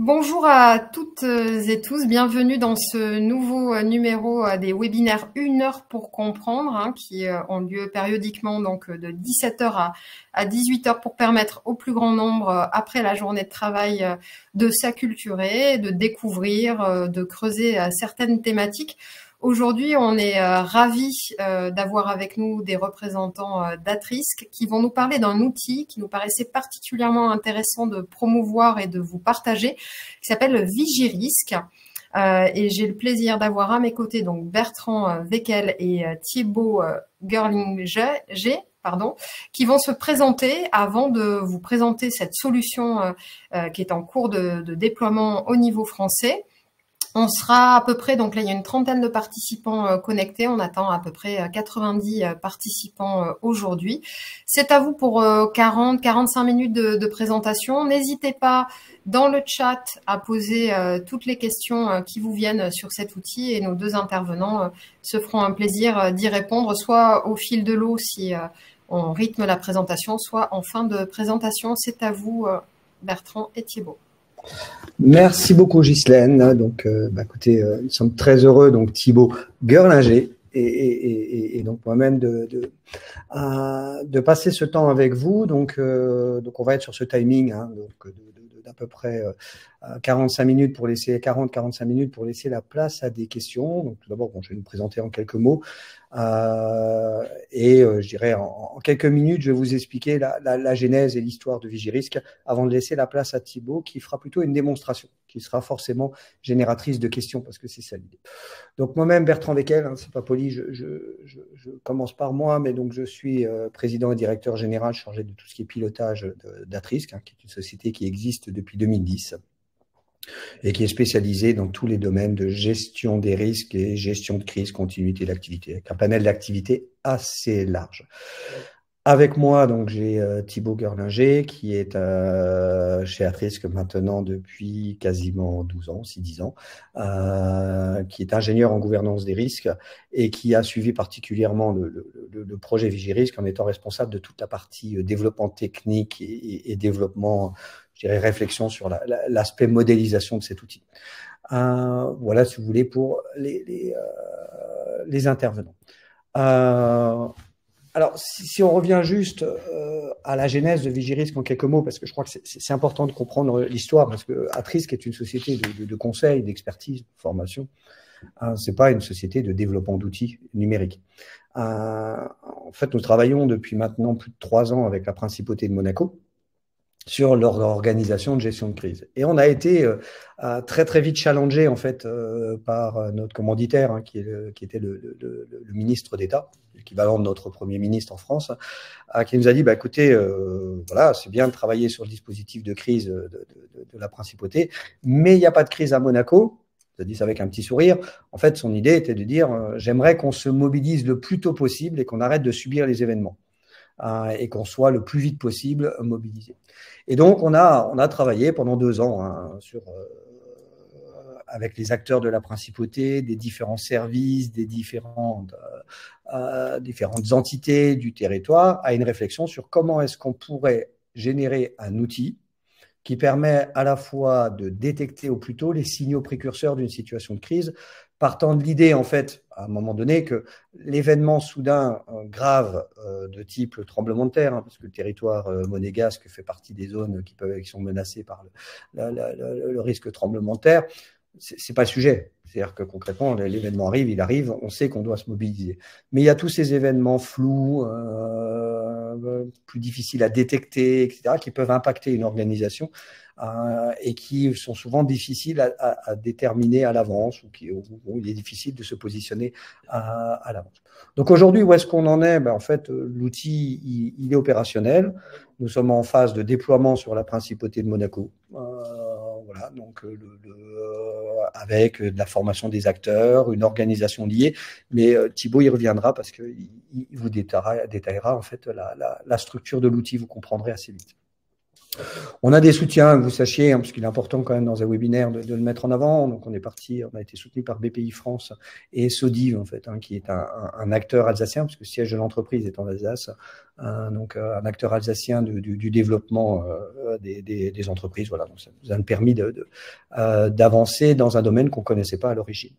Bonjour à toutes et tous, bienvenue dans ce nouveau numéro des webinaires 1 heure pour comprendre, qui ont lieu périodiquement donc de 17 heures à 18 heures pour permettre au plus grand nombre, après la journée de travail, de s'acculturer, de découvrir, de creuser certaines thématiques. Aujourd'hui, on est ravis d'avoir avec nous des représentants d'Atrisk qui vont nous parler d'un outil qui nous paraissait particulièrement intéressant de promouvoir et de vous partager, qui s'appelle Vigirisque. Et j'ai le plaisir d'avoir à mes côtés donc Bertrand Wekel et Thibaut Gerlinger, qui vont se présenter avant de vous présenter cette solution qui est en cours de déploiement au niveau français. On sera à peu près, donc là il y a une trentaine de participants connectés, on attend à peu près 90 participants aujourd'hui. C'est à vous pour 40-45 minutes de présentation. N'hésitez pas dans le chat à poser toutes les questions qui vous viennent sur cet outil et nos deux intervenants se feront un plaisir d'y répondre, soit au fil de l'eau si on rythme la présentation, soit en fin de présentation. C'est à vous Bertrand et Thibaut. Merci beaucoup Ghislaine. Donc, écoutez, nous sommes très heureux, donc Thibaut Gerlinger et donc moi-même de passer ce temps avec vous. Donc on va être sur ce timing, d'à peu près 45 minutes pour laisser 40-45 minutes pour laisser la place à des questions. Donc tout d'abord, je vais nous présenter en quelques mots. Je dirais en quelques minutes, je vais vous expliquer la genèse et l'histoire de Vigirisque avant de laisser la place à Thibaut qui fera plutôt une démonstration qui sera forcément génératrice de questions parce que c'est ça l'idée. Donc moi-même, Bertrand Wekel, c'est pas poli, je commence par moi, mais donc je suis président et directeur général chargé de tout ce qui est pilotage d'Atrisk, qui est une société qui existe depuis 2010. Et qui est spécialisé dans tous les domaines de gestion des risques et gestion de crise, continuité d'activité, avec un panel d'activités assez large. Avec moi, donc j'ai Thibaut Gerlinger, qui est chez Atrisk maintenant depuis quasiment 12 ans, 10 ans, qui est ingénieur en gouvernance des risques et qui a suivi particulièrement le projet Vigirisque en étant responsable de toute la partie développement technique et développement, je dirais, réflexion sur l'aspect modélisation de cet outil. Voilà, si vous voulez, pour les intervenants. Alors, si on revient juste à la genèse de Vigirisque en quelques mots, parce que je crois que c'est important de comprendre l'histoire, parce que Atrisk est une société de conseil, d'expertise, de formation. C'est pas une société de développement d'outils numériques. En fait, nous travaillons depuis maintenant plus de 3 ans avec la Principauté de Monaco sur leur organisation de gestion de crise. Et on a été très très vite challengé en fait par notre commanditaire qui était le ministre d'État, l'équivalent de notre Premier ministre en France, qui nous a dit écoutez, voilà, c'est bien de travailler sur le dispositif de crise de la Principauté, mais il n'y a pas de crise à Monaco. Il a dit ça avec un petit sourire. En fait, son idée était de dire j'aimerais qu'on se mobilise le plus tôt possible et qu'on arrête de subir les événements. Et qu'on soit le plus vite possible mobilisé. Et donc, on a travaillé pendant 2 ans avec les acteurs de la Principauté, des différents services, des différentes entités du territoire, à une réflexion sur comment est-ce qu'on pourrait générer un outil qui permet à la fois de détecter au plus tôt les signaux précurseurs d'une situation de crise, partant de l'idée, en fait, à un moment donné, que l'événement soudain grave de type le tremblement de terre, parce que le territoire monégasque fait partie des zones qui sont menacées par le risque de tremblement de terre, c'est pas le sujet. C'est-à-dire que concrètement, l'événement arrive, il arrive, on sait qu'on doit se mobiliser. Mais il y a tous ces événements flous, plus difficiles à détecter, etc., qui peuvent impacter une organisation et qui sont souvent difficiles à déterminer à l'avance ou où il est difficile de se positionner à l'avance. Donc aujourd'hui, où est-ce qu'on en est? En fait, l'outil, il est opérationnel. Nous sommes en phase de déploiement sur la Principauté de Monaco. Voilà, donc avec de la formation des acteurs, une organisation liée, mais Thibaut y reviendra parce qu'il vous détaillera en fait la structure de l'outil, vous comprendrez assez vite. On a des soutiens, que vous sachiez, parce qu'il est important quand même dans un webinaire de le mettre en avant. Donc on a été soutenu par BPI France et Sodiv, en fait, qui est un acteur alsacien, parce que le siège de l'entreprise est en Alsace, donc un acteur alsacien du développement des entreprises. Voilà, donc ça nous a permis d'avancer dans un domaine qu'on ne connaissait pas à l'origine.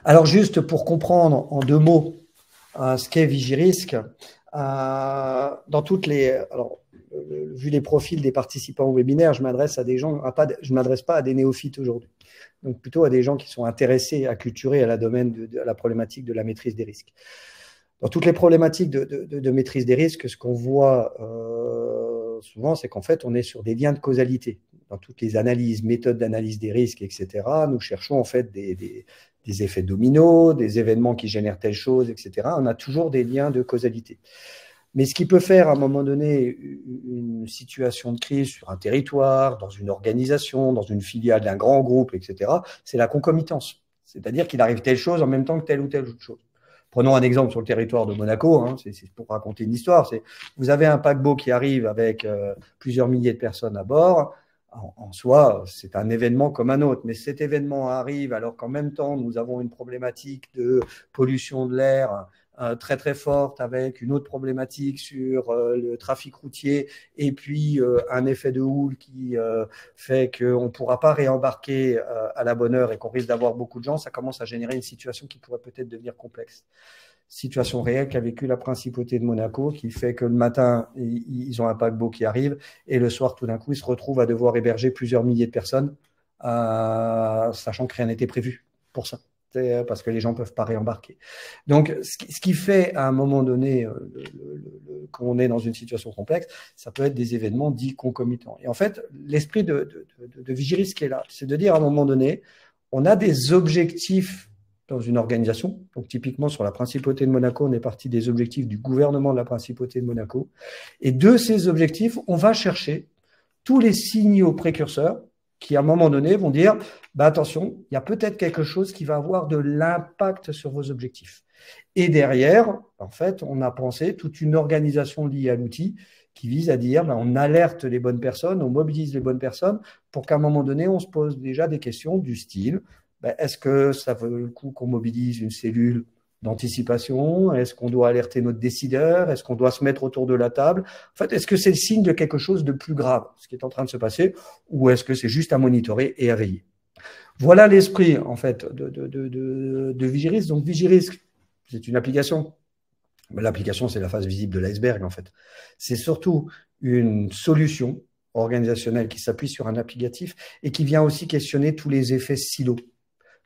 Alors juste pour comprendre en 2 mots ce qu'est Vigirisque, dans toutes les... Alors, vu les profils des participants au webinaire, je m'adresse à des gens, je ne m'adresse pas à des néophytes aujourd'hui, donc plutôt à des gens qui sont intéressés, acculturés à la problématique de la maîtrise des risques. Dans toutes les problématiques de maîtrise des risques, ce qu'on voit souvent, c'est qu'en fait, on est sur des liens de causalité. Dans toutes les analyses, méthodes d'analyse des risques, etc., nous cherchons en fait des effets dominos, des événements qui génèrent telle chose, etc. On a toujours des liens de causalité. Mais ce qui peut faire à un moment donné une situation de crise sur un territoire, dans une organisation, dans une filiale d'un grand groupe, etc., c'est la concomitance. C'est-à-dire qu'il arrive telle chose en même temps que telle ou telle autre chose. Prenons un exemple sur le territoire de Monaco, c'est pour raconter une histoire. Vous avez un paquebot qui arrive avec plusieurs milliers de personnes à bord. En soi, c'est un événement comme un autre, mais cet événement arrive alors qu'en même temps, nous avons une problématique de pollution de l'air très très forte, avec une autre problématique sur le trafic routier, et puis un effet de houle qui fait qu'on ne pourra pas réembarquer à la bonne heure et qu'on risque d'avoir beaucoup de gens. Ça commence à générer une situation qui pourrait peut-être devenir complexe. Situation réelle qu'a vécu la principauté de Monaco, qui fait que le matin, ils ont un paquebot qui arrive, et le soir, tout d'un coup, ils se retrouvent à devoir héberger plusieurs milliers de personnes, sachant que rien n'était prévu pour ça, parce que les gens ne peuvent pas réembarquer. Donc, ce qui fait à un moment donné, quand on est dans une situation complexe, ça peut être des événements dits concomitants. Et en fait, l'esprit de Vigirisque est là, c'est de dire à un moment donné, on a des objectifs dans une organisation. Donc, typiquement, sur la principauté de Monaco, on est parti des objectifs du gouvernement de la principauté de Monaco. Et de ces objectifs, on va chercher tous les signaux précurseurs qui, à un moment donné, vont dire attention, il y a peut-être quelque chose qui va avoir de l'impact sur vos objectifs. Et derrière, en fait, on a pensé toute une organisation liée à l'outil qui vise à dire on alerte les bonnes personnes, on mobilise les bonnes personnes pour qu'à un moment donné, on se pose déjà des questions du style est-ce que ça vaut le coup qu'on mobilise une cellule d'anticipation? Est-ce qu'on doit alerter notre décideur? Est-ce qu'on doit se mettre autour de la table? En fait, est-ce que c'est le signe de quelque chose de plus grave, ce qui est en train de se passer, ou est-ce que c'est juste à monitorer et à veiller? Voilà l'esprit, en fait, de Vigirisque. Donc, Vigirisque, c'est une application. L'application, c'est la face visible de l'iceberg, en fait. C'est surtout une solution organisationnelle qui s'appuie sur un applicatif et qui vient aussi questionner tous les effets silos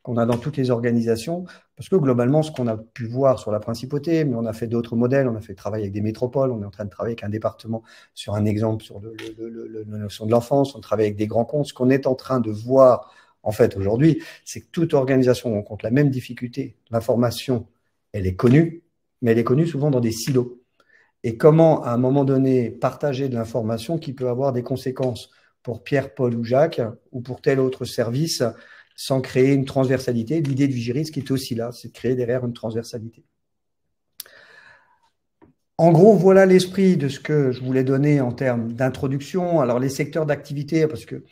qu'on a dans toutes les organisations, parce que globalement, ce qu'on a pu voir sur la principauté, mais on a fait d'autres modèles, on a fait travailler avec des métropoles, on est en train de travailler avec un département sur un exemple sur la notion de l'enfance, on travaille avec des grands comptes. Ce qu'on est en train de voir, en fait, aujourd'hui, c'est que toute organisation rencontre la même difficulté. L'information, elle est connue, mais elle est connue souvent dans des silos. Et comment, à un moment donné, partager de l'information qui peut avoir des conséquences pour Pierre, Paul ou Jacques, ou pour tel autre service, sans créer une transversalité. L'idée de Vigirisque est aussi là, c'est de créer derrière une transversalité. En gros, voilà l'esprit de ce que je voulais donner en termes d'introduction. Alors, les secteurs d'activité, parce que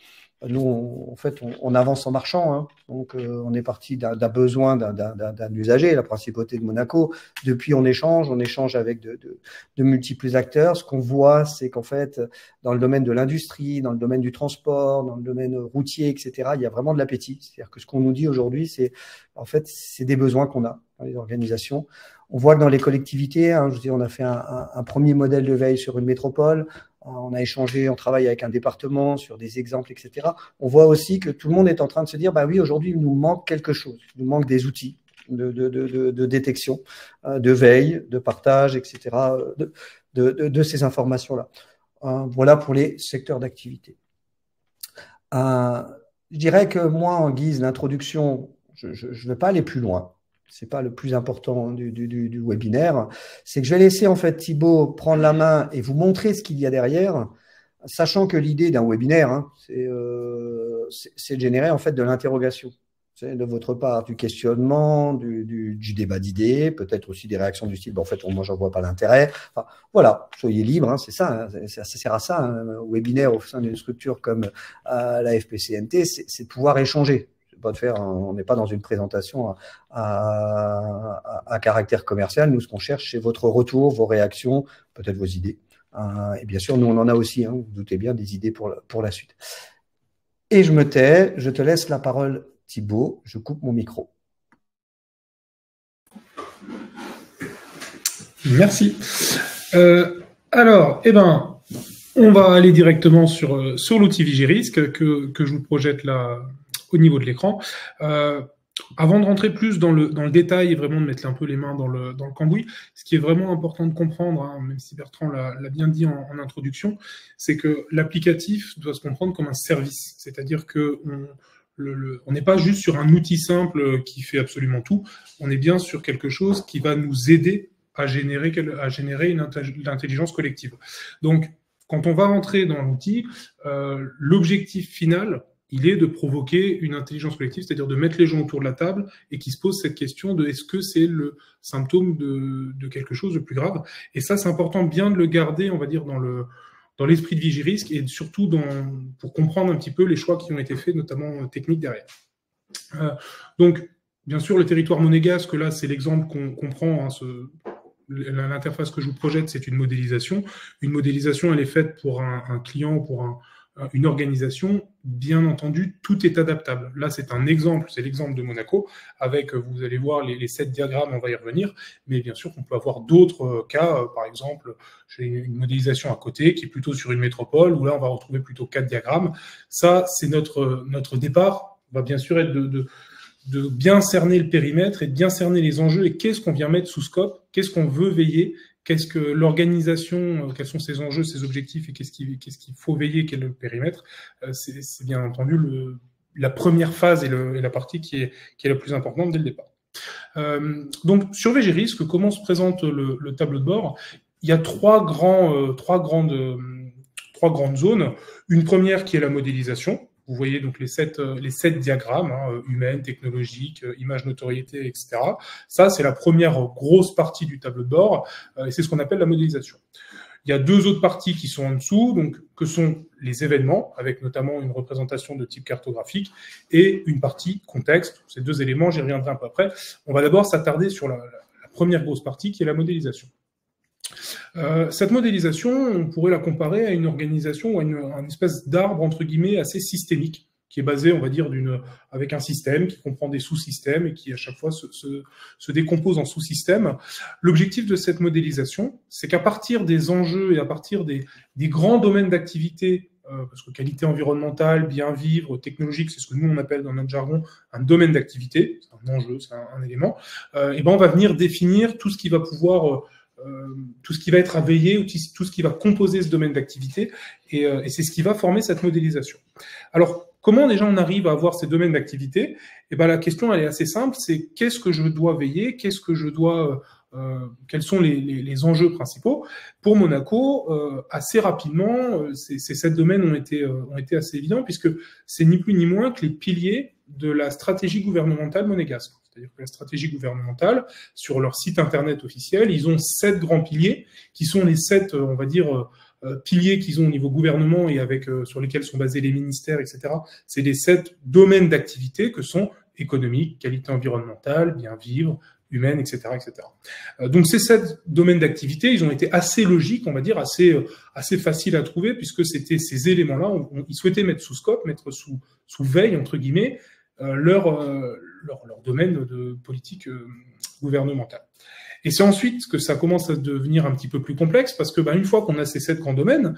nous, en fait, on avance en marchant. Donc, on est parti d'un besoin d'un usager, la principauté de Monaco. Depuis, on échange avec de multiples acteurs. Ce qu'on voit, c'est qu'en fait, dans le domaine de l'industrie, dans le domaine du transport, dans le domaine routier, etc., il y a vraiment de l'appétit. C'est-à-dire que ce qu'on nous dit aujourd'hui, c'est en fait, c'est des besoins qu'on a dans les organisations. On voit que dans les collectivités, je dis, on a fait un premier modèle de veille sur une métropole. On a échangé, on travaille avec un département sur des exemples, etc. On voit aussi que tout le monde est en train de se dire, oui, aujourd'hui, il nous manque quelque chose. Il nous manque des outils de détection, de veille, de partage, etc., de ces informations-là. Voilà pour les secteurs d'activité. Je dirais que moi, en guise d'introduction, je ne vais pas aller plus loin. C'est pas le plus important du webinaire, c'est que je vais laisser en fait Thibaut prendre la main et vous montrer ce qu'il y a derrière, sachant que l'idée d'un webinaire, c'est de générer en fait de l'interrogation. C'est de votre part du questionnement, du débat d'idées, peut-être aussi des réactions du style, en fait, moi, j'en vois pas l'intérêt. Enfin, voilà, soyez libre, hein, c'est ça, hein, ça sert à ça, hein, un webinaire au sein d'une structure comme la FPCNT, c'est de pouvoir échanger. Pas de faire, on n'est pas dans une présentation à caractère commercial. Nous, ce qu'on cherche, c'est votre retour, vos réactions, peut-être vos idées. Et bien sûr, nous, on en a aussi, hein, vous vous doutez bien, des idées pour la suite. Et je me tais, je te laisse la parole, Thibaut, je coupe mon micro. Merci. Alors, on va aller directement sur l'outil Vigirisque que je vous projette là au niveau de l'écran. Avant de rentrer plus dans le détail et vraiment de mettre un peu les mains dans le cambouis, ce qui est vraiment important de comprendre, hein, même si Bertrand l'a bien dit en introduction, c'est que l'applicatif doit se comprendre comme un service. C'est-à-dire que on n'est pas juste sur un outil simple qui fait absolument tout, on est bien sur quelque chose qui va nous aider à générer l'intelligence collective. Donc, quand on va rentrer dans l'outil, l'objectif final, il est de provoquer une intelligence collective, c'est-à-dire de mettre les gens autour de la table et qui se posent cette question de est-ce que c'est le symptôme de quelque chose de plus grave. Et ça, c'est important bien de le garder, on va dire, dans l'esprit de Vigirisque et surtout pour comprendre un petit peu les choix qui ont été faits, notamment techniques derrière. Donc, bien sûr, le territoire monégasque, là, c'est l'exemple qu'on prend. Hein, l'interface que je vous projette, c'est une modélisation. Une modélisation, elle est faite pour un client, pour une organisation. Bien entendu, tout est adaptable. Là, c'est un exemple, c'est l'exemple de Monaco, avec, vous allez voir, les 7 diagrammes, on va y revenir, mais bien sûr qu'on peut avoir d'autres cas, par exemple, j'ai une modélisation à côté qui est plutôt sur une métropole, où là, on va retrouver plutôt 4 diagrammes. Ça, c'est notre départ, va bien sûr être de bien cerner le périmètre et de bien cerner les enjeux et qu'est-ce qu'on vient mettre sous scope, qu'est-ce qu'on veut veiller, qu'est-ce que l'organisation, quels sont ses enjeux, ses objectifs et qu'est-ce qu'il faut veiller, quel est le périmètre. C'est bien entendu la première phase et la partie qui est la plus importante dès le départ. Donc, sur Vigirisque, comment se présente le tableau de bord? Il y a trois grandes zones. Une première qui est la modélisation. Vous voyez donc les sept diagrammes, hein, humaines, technologiques, images, notoriété, etc. Ça, c'est la première grosse partie du tableau de bord, et c'est ce qu'on appelle la modélisation. Il y a 2 autres parties qui sont en dessous, donc que sont les événements, avec notamment une représentation de type cartographique, et une partie contexte. Ces 2 éléments, j'y reviendrai un peu après. On va d'abord s'attarder sur la première grosse partie, qui est la modélisation. Cette modélisation, on pourrait la comparer à une organisation ou à une espèce d'arbre, entre guillemets, assez systémique, qui est basé, on va dire, avec un système qui comprend des sous-systèmes et qui, à chaque fois, se décompose en sous-systèmes. L'objectif de cette modélisation, c'est qu'à partir des enjeux et à partir des grands domaines d'activité, parce que qualité environnementale, bien vivre, technologique, c'est ce que nous, on appelle dans notre jargon un domaine d'activité, c'est un enjeu, c'est un élément, et ben on va venir définir tout ce qui va pouvoir... tout ce qui va être à veiller, ou tout ce qui va composer ce domaine d'activité, et c'est ce qui va former cette modélisation. Alors, comment déjà on arrive à avoir ces domaines d'activité? Eh ben, la question, elle est assez simple, c'est qu'est-ce que je dois veiller, qu'est-ce que je dois... quels sont les enjeux principaux? Pour Monaco, assez rapidement, ces 7 domaines ont été assez évidents, puisque c'est ni plus ni moins que les piliers de la stratégie gouvernementale monégasque. C'est-à-dire que la stratégie gouvernementale, sur leur site internet officiel, ils ont 7 grands piliers, qui sont les 7, on va dire, piliers qu'ils ont au niveau gouvernement et sur lesquels sont basés les ministères, etc. C'est les 7 domaines d'activité que sont économique, qualité environnementale, bien vivre, humaine, etc., etc. Donc ces 7 domaines d'activité, ils ont été assez logiques, on va dire, assez faciles à trouver, puisque c'était ces éléments-là, ils souhaitaient mettre sous scope, mettre sous veille, entre guillemets, leur domaine de politique gouvernementale. Et c'est ensuite que ça commence à devenir un petit peu plus complexe, parce que une fois qu'on a ces 7 grands domaines,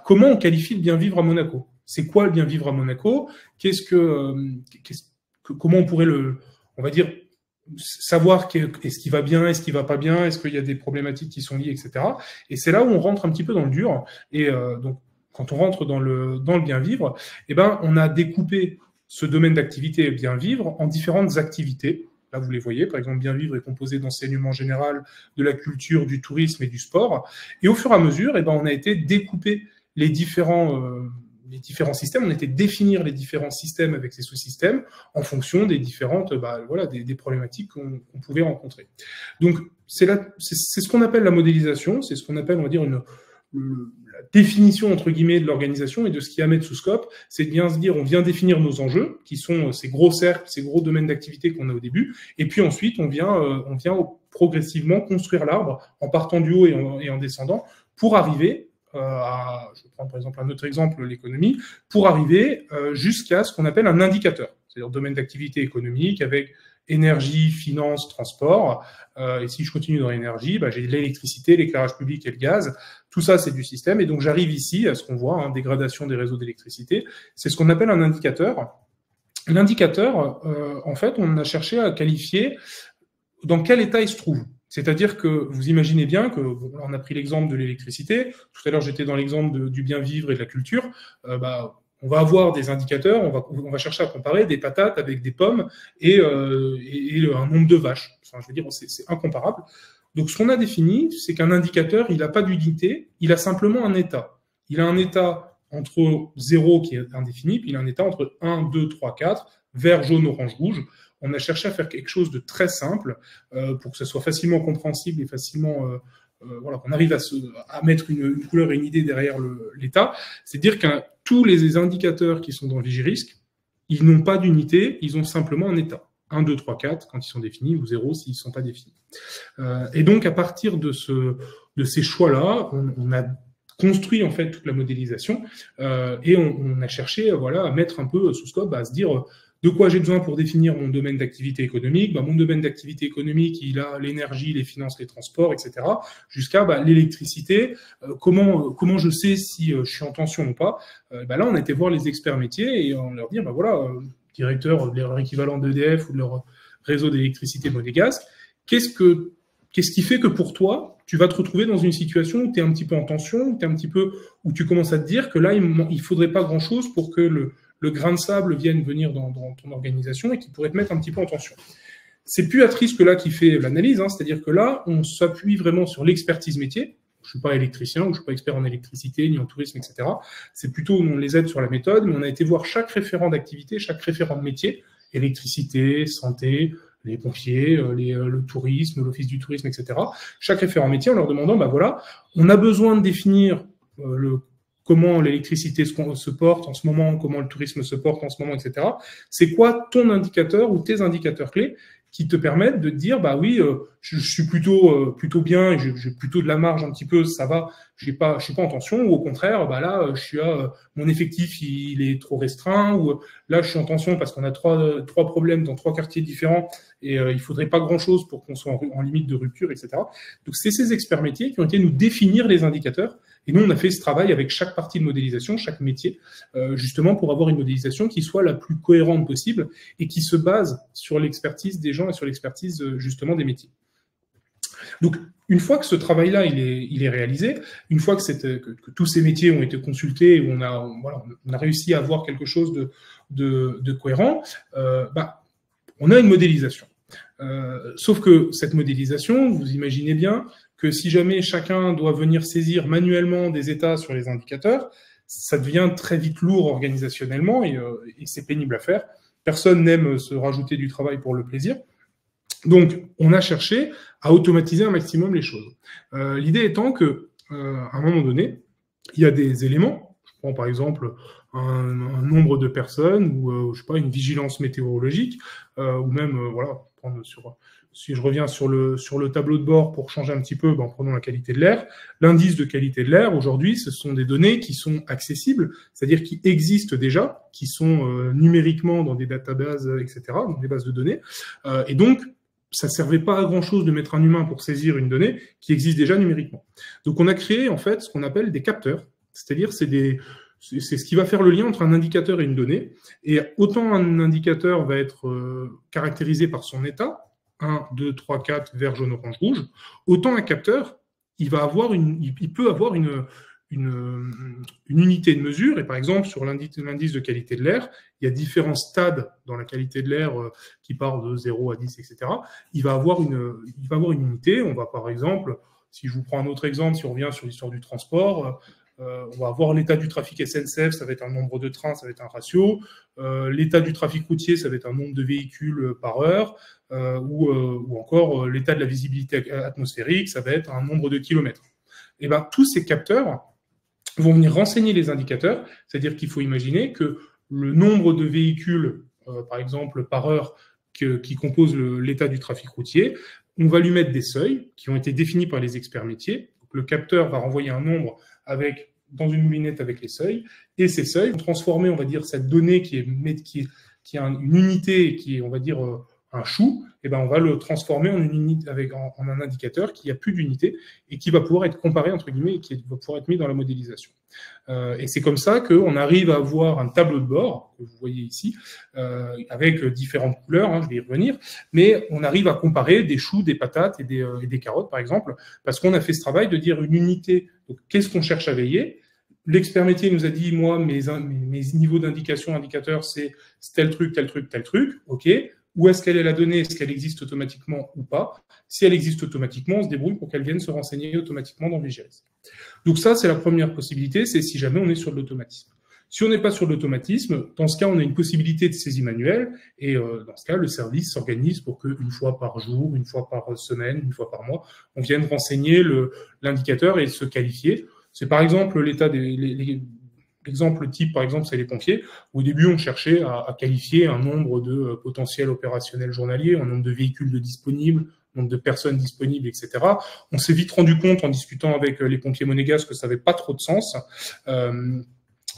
comment on qualifie le bien vivre à Monaco? C'est quoi le bien vivre à Monaco? Comment on pourrait on va dire, savoir est-ce qui va bien, est-ce qui va pas bien, est-ce qu'il y a des problématiques qui sont liées, etc. Et c'est là où on rentre un petit peu dans le dur. Et donc, quand on rentre dans le bien vivre, on a découpé ce domaine d'activité bien vivre en différentes activités. Là, vous les voyez, par exemple, bien vivre est composé d'enseignement général, de la culture, du tourisme et du sport. Et au fur et à mesure, on a été découper les différents les différents systèmes, on était définir les différents systèmes avec ces sous-systèmes en fonction des différentes, voilà, des problématiques qu'on pouvait rencontrer. Donc, c'est ce qu'on appelle la modélisation, c'est ce qu'on appelle, on va dire, la définition, entre guillemets, de l'organisation et de ce qui est à mettre sous scope. C'est de bien se dire, on vient définir nos enjeux, qui sont ces gros cercles, ces gros domaines d'activité qu'on a au début, et puis ensuite, on vient progressivement construire l'arbre en partant du haut et en descendant pour arriver je prends par exemple un autre exemple, l'économie, pour arriver jusqu'à ce qu'on appelle un indicateur, c'est-à-dire domaine d'activité économique avec énergie, finance, transport. Et si je continue dans l'énergie, j'ai l'électricité, l'éclairage public et le gaz. Tout ça, c'est du système. Et donc, j'arrive ici à ce qu'on voit, dégradation des réseaux d'électricité. C'est ce qu'on appelle un indicateur. L'indicateur, en fait, on a cherché à qualifier dans quel état il se trouve. C'est-à-dire que vous imaginez bien que, on a pris l'exemple de l'électricité. Tout à l'heure, j'étais dans l'exemple du bien vivre et de la culture. On va avoir des indicateurs, on va chercher à comparer des patates avec des pommes et un nombre de vaches. Enfin, je veux dire, c'est incomparable. Donc, ce qu'on a défini, c'est qu'un indicateur, il n'a pas d'unité, il a simplement un état. Il a un état entre 0 qui est indéfini, puis il a un état entre 1, 2, 3, 4, vert, jaune, orange, rouge. On a cherché à faire quelque chose de très simple pour que ce soit facilement compréhensible et facilement... voilà, qu'on arrive à mettre une couleur et une idée derrière l'état. C'est-à-dire que tous les indicateurs qui sont dans Vigirisque, ils n'ont pas d'unité, ils ont simplement un état. 1, 2, 3, 4 quand ils sont définis, ou 0 s'ils ne sont pas définis. Et donc, à partir de ces choix-là, on a construit en fait toute la modélisation et on a cherché à mettre un peu sous scope, à se dire de quoi j'ai besoin pour définir mon domaine d'activité économique. Mon domaine d'activité économique, il a l'énergie, les finances, les transports, etc. Jusqu'à l'électricité. Comment je sais si je suis en tension ou pas. Là, on a été voir les experts métiers et on leur dit, directeur de leur équivalent d'EDF ou de leur réseau d'électricité monégasque, qu'est-ce qui fait que pour toi, tu vas te retrouver dans une situation où tu es un petit peu en tension, où tu commences à te dire que là, il faudrait pas grand-chose pour que le grain de sable vienne venir dans ton organisation et qui pourrait te mettre un petit peu en tension. C'est Puatrice là qui fait l'analyse, c'est-à-dire que là, on s'appuie vraiment sur l'expertise métier. Je suis pas électricien ou je suis pas expert en électricité ni en tourisme, etc. C'est plutôt, on les aide sur la méthode, mais on a été voir chaque référent d'activité, chaque référent de métier, électricité, santé, les pompiers, le tourisme, l'office du tourisme, etc. Chaque référent métier en leur demandant, on a besoin de définir comment l'électricité se porte en ce moment, comment le tourisme se porte en ce moment, etc. C'est quoi ton indicateur ou tes indicateurs clés qui te permettent de te dire, je suis plutôt bien, et j'ai plutôt de la marge un petit peu, ça va, je suis pas en tension, ou au contraire, là, mon effectif, il est trop restreint, ou là, je suis en tension parce qu'on a trois problèmes dans 3 quartiers différents, et il faudrait pas grand-chose pour qu'on soit en limite de rupture, etc. Donc, c'est ces experts métiers qui ont été nous définir les indicateurs, et nous, on a fait ce travail avec chaque partie de modélisation, chaque métier, justement pour avoir une modélisation qui soit la plus cohérente possible et qui se base sur l'expertise des gens et sur l'expertise, justement, des métiers. Donc, une fois que ce travail-là, il est réalisé, une fois que tous ces métiers ont été consultés, où on a réussi à avoir quelque chose de cohérent, on a une modélisation. Sauf que cette modélisation, vous imaginez bien que si jamais chacun doit venir saisir manuellement des états sur les indicateurs, ça devient très vite lourd organisationnellement et c'est pénible à faire. Personne n'aime se rajouter du travail pour le plaisir. Donc, on a cherché à automatiser un maximum les choses. L'idée étant que, à un moment donné, il y a des éléments. Je prends par exemple un nombre de personnes ou une vigilance météorologique ou même si je reviens sur le tableau de bord pour changer un petit peu, prenons la qualité de l'air. L'indice de qualité de l'air, aujourd'hui, ce sont des données qui sont accessibles, c'est-à-dire qui existent déjà, qui sont numériquement dans des databases, etc., dans des bases de données. Et donc, ça ne servait pas à grand-chose de mettre un humain pour saisir une donnée qui existe déjà numériquement. Donc, on a créé, en fait, ce qu'on appelle des capteurs, c'est-à-dire c'est ce qui va faire le lien entre un indicateur et une donnée. Et autant un indicateur va être caractérisé par son état, 1, 2, 3, 4, vert, jaune, orange, rouge, autant un capteur, il peut avoir une unité de mesure. Et par exemple, sur l'indice de qualité de l'air, il y a différents stades dans la qualité de l'air qui partent de 0 à 10, etc. Il va avoir une unité. On va par exemple, si je vous prends un autre exemple, si on revient sur l'histoire du transport, On va avoir l'état du trafic SNCF, ça va être un nombre de trains, ça va être un ratio. L'état du trafic routier, ça va être un nombre de véhicules par heure. Ou encore l'état de la visibilité atmosphérique, ça va être un nombre de kilomètres. Et ben, tous ces capteurs vont venir renseigner les indicateurs, c'est-à-dire qu'il faut imaginer que le nombre de véhicules, par exemple, par heure, qui composent l'état du trafic routier, on va lui mettre des seuils qui ont été définis par les experts métiers. Donc, le capteur va renvoyer un nombre dans une moulinette avec les seuils, et ces seuils vont transformer, on va dire, cette donnée qui a une unité, qui est, on va dire, un chou, et ben on va le transformer en une unité en un indicateur qui a plus d'unité et qui va pouvoir être comparé entre guillemets et qui va pouvoir être mis dans la modélisation. Et c'est comme ça qu'on arrive à avoir un tableau de bord que vous voyez ici avec différentes couleurs, hein, je vais y revenir, mais on arrive à comparer des choux, des patates et des carottes par exemple, parce qu'on a fait ce travail de dire une unité. Donc qu'est-ce qu'on cherche à veiller? L'expert métier nous a dit, moi, mes niveaux d'indication, indicateurs, c'est tel truc, tel truc, tel truc. OK. Où est-ce qu'elle est la donnée? Est-ce qu'elle existe automatiquement ou pas? Si elle existe automatiquement, on se débrouille pour qu'elle vienne se renseigner automatiquement dans Vigiris. Donc ça, c'est la première possibilité, c'est si jamais on est sur de l'automatisme. Si on n'est pas sur de l'automatisme, dans ce cas, on a une possibilité de saisie manuelle, et dans ce cas, le service s'organise pour qu'une fois par jour, une fois par semaine, une fois par mois, on vienne renseigner l'indicateur et se qualifier. C'est par exemple l'état l'exemple type, par exemple, c'est les pompiers. Au début, on cherchait à qualifier un nombre de potentiels opérationnels journaliers, un nombre de véhicules disponibles, un nombre de personnes disponibles, etc. On s'est vite rendu compte, en discutant avec les pompiers monégasques, que ça n'avait pas trop de sens.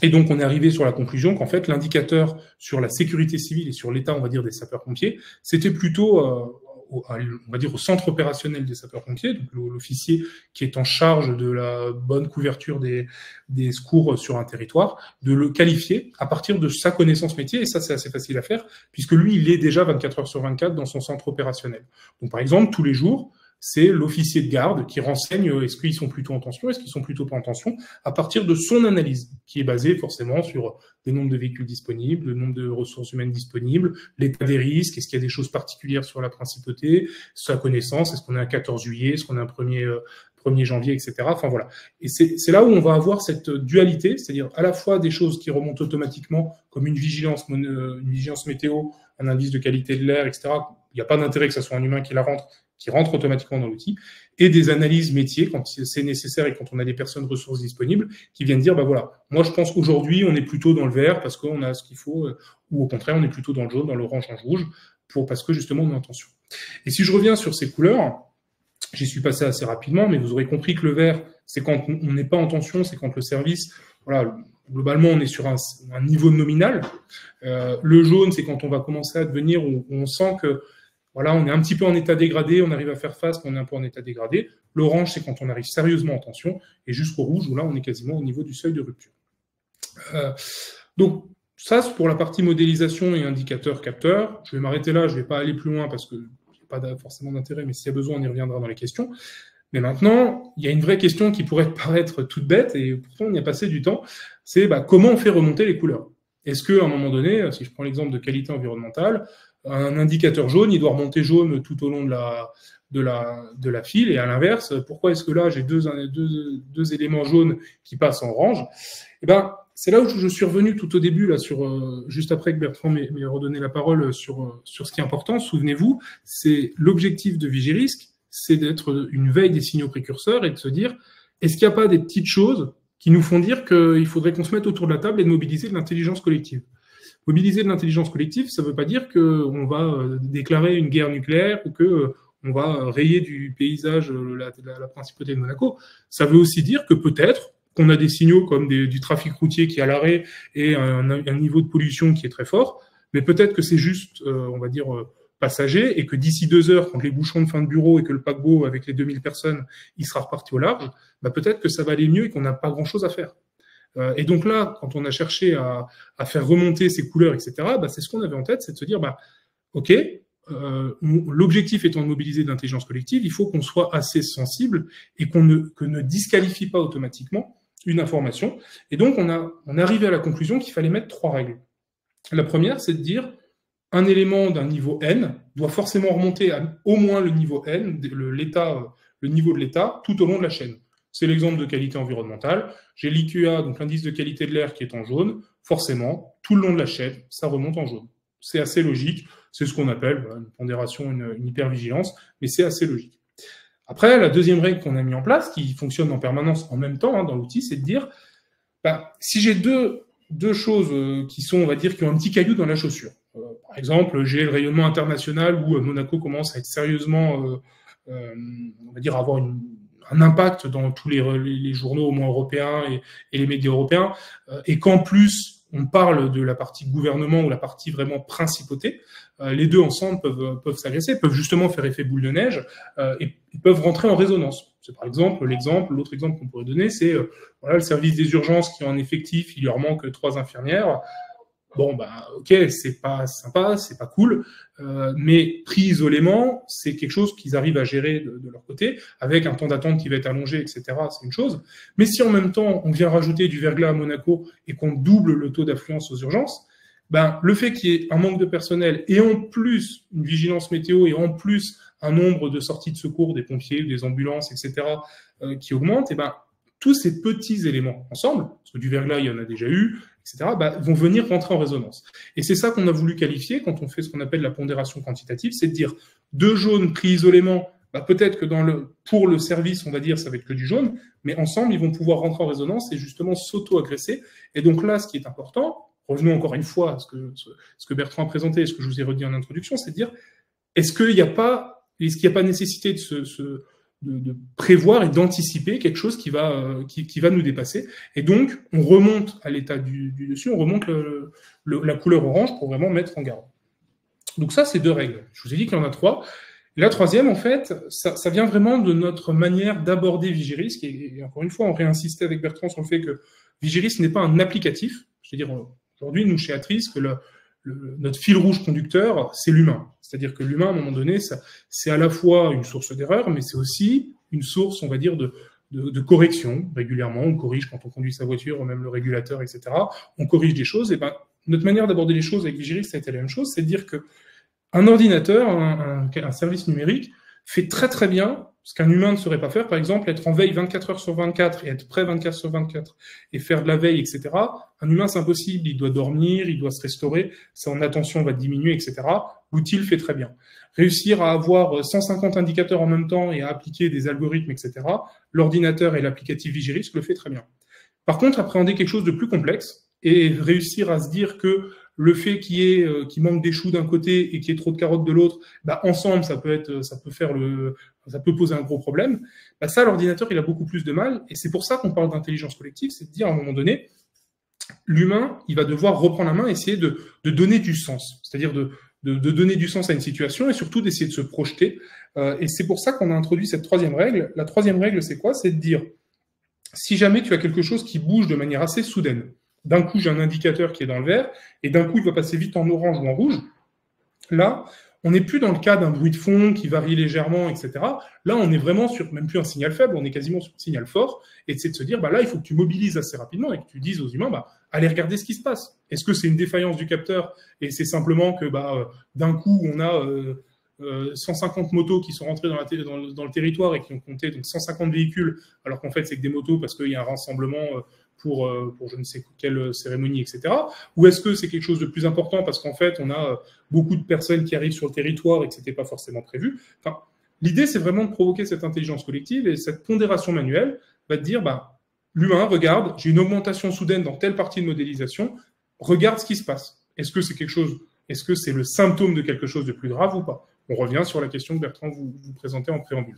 Et donc, on est arrivé sur la conclusion qu'en fait, l'indicateur sur la sécurité civile et sur l'état, on va dire, des sapeurs-pompiers, c'était plutôt on va dire au centre opérationnel des sapeurs-pompiers, donc l'officier qui est en charge de la bonne couverture des secours sur un territoire, de le qualifier à partir de sa connaissance métier, et ça c'est assez facile à faire, puisque lui, il est déjà 24 heures sur 24 dans son centre opérationnel. Donc par exemple, tous les jours, c'est l'officier de garde qui renseigne est-ce qu'ils sont plutôt en tension, est-ce qu'ils sont plutôt pas en tension, à partir de son analyse, qui est basée forcément sur le nombre de véhicules disponibles, le nombre de ressources humaines disponibles, l'état des risques, est-ce qu'il y a des choses particulières sur la principauté, sa connaissance, est-ce qu'on est un 14 juillet, est-ce qu'on est un 1er janvier, etc. Enfin voilà. Et c'est là où on va avoir cette dualité, c'est-à-dire à la fois des choses qui remontent automatiquement, comme une vigilance météo, un indice de qualité de l'air, etc. Il n'y a pas d'intérêt que ce soit un humain qui rentre automatiquement dans l'outil, et des analyses métiers quand c'est nécessaire et quand on a des personnes ressources disponibles qui viennent dire, bah voilà, moi je pense qu'aujourd'hui on est plutôt dans le vert parce qu'on a ce qu'il faut, ou au contraire on est plutôt dans le jaune, dans l'orange, en rouge, parce que justement on est en tension. Et si je reviens sur ces couleurs, j'y suis passé assez rapidement, mais vous aurez compris que le vert, c'est quand on n'est pas en tension, c'est quand le service, voilà, globalement on est sur un niveau nominal. Le jaune, c'est quand on va commencer à devenir, où on sent que voilà, on est un petit peu en état dégradé, on arrive à faire face, mais on est un peu en état dégradé. L'orange, c'est quand on arrive sérieusement en tension, et jusqu'au rouge, où là, on est quasiment au niveau du seuil de rupture. Donc, ça, c'est pour la partie modélisation et indicateur-capteur. Je vais m'arrêter là, je ne vais pas aller plus loin parce que il n'y a pas forcément d'intérêt, mais s'il y a besoin, on y reviendra dans les questions. Mais maintenant, il y a une vraie question qui pourrait paraître toute bête, et pourtant on y a passé du temps, c'est comment on fait remonter les couleurs. Est-ce qu'à un moment donné, si je prends l'exemple de qualité environnementale, un indicateur jaune, il doit remonter jaune tout au long de la file, et à l'inverse, pourquoi est-ce que là j'ai deux éléments jaunes qui passent en orange? Eh ben, c'est là où je suis revenu tout au début, là, juste après que Bertrand m'ait redonné la parole sur ce qui est important. Souvenez-vous, c'est l'objectif de Vigirisque, c'est d'être une veille des signaux précurseurs et de se dire, est-ce qu'il n'y a pas des petites choses qui nous font dire qu'il faudrait qu'on se mette autour de la table et de mobiliser de l'intelligence collective? Mobiliser de l'intelligence collective, ça ne veut pas dire qu'on va déclarer une guerre nucléaire ou qu'on va rayer du paysage la principauté de Monaco. Ça veut aussi dire que peut-être qu'on a des signaux comme du trafic routier qui est à l'arrêt et un niveau de pollution qui est très fort, mais peut-être que c'est juste, on va dire, passager, et que d'ici 2 heures, quand les bouchons de fin de bureau et que le paquebot avec les 2000 personnes, il sera reparti au large, peut-être que ça va aller mieux et qu'on n'a pas grand-chose à faire. Et donc là, quand on a cherché à faire remonter ces couleurs, etc., c'est ce qu'on avait en tête, c'est de se dire, ok, l'objectif étant de mobiliser de l'intelligence collective, il faut qu'on soit assez sensible et que ne disqualifie pas automatiquement une information. Et donc, on arrivait à la conclusion qu'il fallait mettre 3 règles. La première, c'est de dire, un élément d'un niveau N doit forcément remonter à au moins le niveau N, le niveau de l'état, tout au long de la chaîne. C'est l'exemple de qualité environnementale. J'ai l'IQA, donc l'indice de qualité de l'air qui est en jaune. Forcément, tout le long de la chaîne, ça remonte en jaune. C'est assez logique. C'est ce qu'on appelle une pondération, une hypervigilance, mais c'est assez logique. Après, la deuxième règle qu'on a mis en place, qui fonctionne en permanence en même temps dans l'outil, c'est de dire, si j'ai deux choses qui sont, on va dire, qui ont un petit caillou dans la chaussure. Par exemple, j'ai le rayonnement international où Monaco commence à être sérieusement, on va dire, avoir un impact dans tous les journaux au moins européens et les médias européens, et qu'en plus on parle de la partie gouvernement ou la partie vraiment principauté, les deux ensemble peuvent s'agresser, peuvent justement faire effet boule de neige et peuvent rentrer en résonance. C'est par exemple l'autre exemple qu'on pourrait donner, c'est voilà, le service des urgences qui est en effectif, il leur manque 3 infirmières. Bon, ok, c'est pas sympa, c'est pas cool, mais pris isolément, c'est quelque chose qu'ils arrivent à gérer de leur côté, avec un temps d'attente qui va être allongé, etc., c'est une chose. Mais si en même temps, on vient rajouter du verglas à Monaco et qu'on double le taux d'affluence aux urgences, le fait qu'il y ait un manque de personnel et en plus une vigilance météo et en plus un nombre de sorties de secours des pompiers, des ambulances, etc., qui augmente, tous ces petits éléments ensemble, parce que du verglas, il y en a déjà eu, etc., vont venir rentrer en résonance. Et c'est ça qu'on a voulu qualifier quand on fait ce qu'on appelle la pondération quantitative, c'est de dire 2 jaunes pris isolément, peut-être que pour le service, on va dire, ça va être que du jaune, mais ensemble, ils vont pouvoir rentrer en résonance et justement s'auto-agresser. Et donc là, ce qui est important, revenons encore une fois à ce que Bertrand a présenté et ce que je vous ai redit en introduction, c'est de dire, est-ce qu'il n'y a pas nécessité de prévoir et d'anticiper quelque chose qui va nous dépasser. Et donc, on remonte à l'état du dessus, on remonte la couleur orange pour vraiment mettre en garde. Donc ça, c'est 2 règles. Je vous ai dit qu'il y en a 3. Et la troisième, en fait, ça vient vraiment de notre manière d'aborder Vigirisque. Et encore une fois, on réinsistait avec Bertrand sur le fait que Vigirisque n'est pas un applicatif. C'est-à-dire, aujourd'hui, nous, chez Atrice, que notre fil rouge conducteur, c'est l'humain. C'est-à-dire que l'humain, à un moment donné, c'est à la fois une source d'erreur, mais c'est aussi une source, on va dire, de correction. Régulièrement, on corrige quand on conduit sa voiture, ou même le régulateur, etc. On corrige des choses. Et notre manière d'aborder les choses avec Vigirisque, ça a été la même chose. C'est de dire que un ordinateur, un service numérique, fait très très bien ce qu'un humain ne saurait pas faire. Par exemple, être en veille 24 heures sur 24 et être prêt 24 sur 24 et faire de la veille, etc. Un humain, c'est impossible. Il doit dormir, il doit se restaurer, son attention va diminuer, etc. L'outil le fait très bien. Réussir à avoir 150 indicateurs en même temps et à appliquer des algorithmes, etc. L'ordinateur et l'applicatif Vigirisque le fait très bien. Par contre, appréhender quelque chose de plus complexe et réussir à se dire que le fait qu'il manque des choux d'un côté et qu'il y ait trop de carottes de l'autre, ensemble, ça peut poser un gros problème. Ça, l'ordinateur, il a beaucoup plus de mal. Et c'est pour ça qu'on parle d'intelligence collective, c'est de dire, à un moment donné, l'humain, il va devoir reprendre la main et essayer de donner du sens. C'est-à-dire de donner du sens à une situation et surtout d'essayer de se projeter. Et c'est pour ça qu'on a introduit cette 3e règle. La 3e règle, c'est quoi? C'est de dire, si jamais tu as quelque chose qui bouge de manière assez soudaine, d'un coup, j'ai un indicateur qui est dans le vert, et d'un coup, il va passer vite en orange ou en rouge. Là, on n'est plus dans le cas d'un bruit de fond qui varie légèrement, etc. Là, on est vraiment sur, même plus un signal faible, on est quasiment sur un signal fort, et c'est de se dire, là, il faut que tu mobilises assez rapidement et que tu dises aux humains, allez regarder ce qui se passe. Est-ce que c'est une défaillance du capteur, et c'est simplement que, d'un coup, on a 150 motos qui sont rentrées dans le territoire et qui ont compté donc 150 véhicules, alors qu'en fait, c'est que des motos parce qu'il y a un rassemblement pour je ne sais quelle cérémonie, etc. Ou est-ce que c'est quelque chose de plus important parce qu'en fait, on a beaucoup de personnes qui arrivent sur le territoire et que ce n'était pas forcément prévu. Enfin, l'idée, c'est vraiment de provoquer cette intelligence collective et cette pondération manuelle va te dire, l'humain, regarde, j'ai une augmentation soudaine dans telle partie de modélisation, regarde ce qui se passe. Est-ce que c'est le symptôme de quelque chose de plus grave ou pas? On revient sur la question que Bertrand vous présentait en préambule.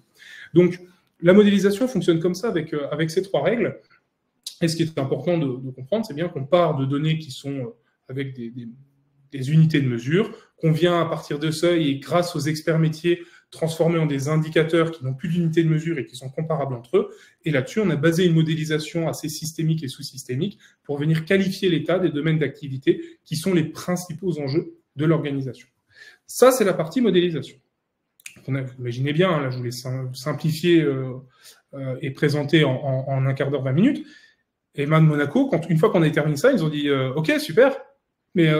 Donc, la modélisation fonctionne comme ça avec ces 3 règles. Et ce qui est important de comprendre, c'est bien qu'on part de données qui sont avec des unités de mesure, qu'on vient à partir de seuils et grâce aux experts métiers transformer en des indicateurs qui n'ont plus d'unités de mesure et qui sont comparables entre eux. Et là-dessus, on a basé une modélisation assez systémique et sous-systémique pour venir qualifier l'état des domaines d'activité qui sont les principaux enjeux de l'organisation. Ça, c'est la partie modélisation. Vous imaginez bien, là, je vous l'ai simplifié et présenté en un quart d'heure, 20 minutes. Et Man Monaco, une fois qu'on a terminé ça, ils ont dit OK, super, mais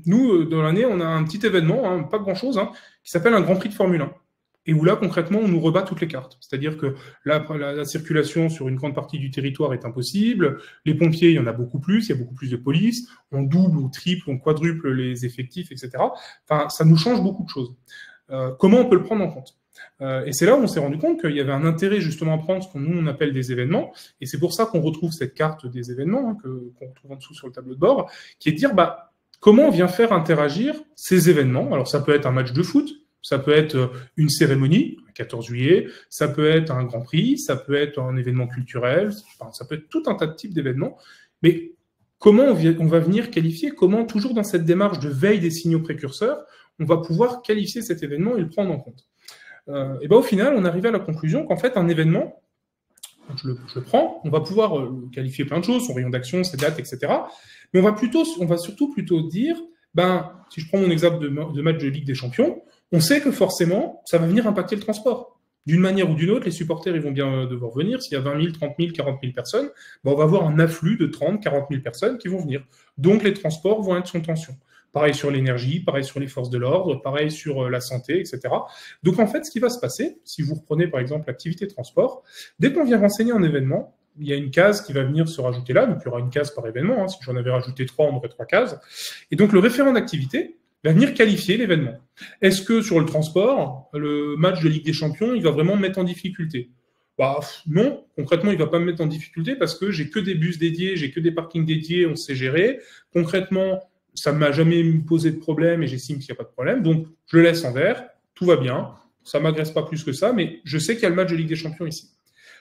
nous, dans l'année, on a un petit événement, pas grand-chose, qui s'appelle un Grand Prix de Formule 1. et où là, concrètement, on nous rebat toutes les cartes. C'est-à-dire que la circulation sur une grande partie du territoire est impossible, les pompiers, il y en a beaucoup plus, il y a beaucoup plus de police, on double ou triple, on quadruple les effectifs, etc. Enfin, ça nous change beaucoup de choses. Comment on peut le prendre en compte ? Et c'est là où on s'est rendu compte qu'il y avait un intérêt justement à prendre ce qu'on nous on appelle des événements, et c'est pour ça qu'on retrouve cette carte des événements hein, qu'on retrouve en dessous sur le tableau de bord, qui est de dire comment on vient faire interagir ces événements. Alors ça peut être un match de foot, ça peut être une cérémonie, le 14 juillet, ça peut être un grand prix, ça peut être un événement culturel, ça peut être tout un tas de types d'événements, mais comment on va venir qualifier, comment toujours dans cette démarche de veille des signaux précurseurs, on va pouvoir qualifier cet événement et le prendre en compte. Et au final, on arrive à la conclusion qu'en fait, un événement, je le prends, on va pouvoir qualifier plein de choses, son rayon d'action, ses dates, etc. Mais on va surtout plutôt dire, si je prends mon exemple de match de Ligue des Champions, on sait que forcément, ça va venir impacter le transport. D'une manière ou d'une autre, les supporters ils vont bien devoir venir. S'il y a 20 000, 30 000, 40 000 personnes, on va avoir un afflux de 30, 40 000 personnes qui vont venir. Donc les transports vont être sous tension. Pareil sur l'énergie, pareil sur les forces de l'ordre, pareil sur la santé, etc. Donc en fait, ce qui va se passer, si vous reprenez par exemple l'activité transport, dès qu'on vient renseigner un événement, il y a une case qui va venir se rajouter là, donc il y aura une case par événement, hein. Si j'en avais rajouté 3, on aurait 3 cases. Et donc le référent d'activité va venir qualifier l'événement. Est-ce que sur le transport, le match de Ligue des Champions, il va vraiment me mettre en difficulté ? Non, concrètement, il ne va pas me mettre en difficulté parce que j'ai que des bus dédiés, j'ai que des parkings dédiés, on sait gérer. Concrètement, ça ne m'a jamais posé de problème et j'estime qu'il n'y a pas de problème. Donc, je le laisse en vert, tout va bien, ça ne m'agresse pas plus que ça, mais je sais qu'il y a le match de Ligue des Champions ici.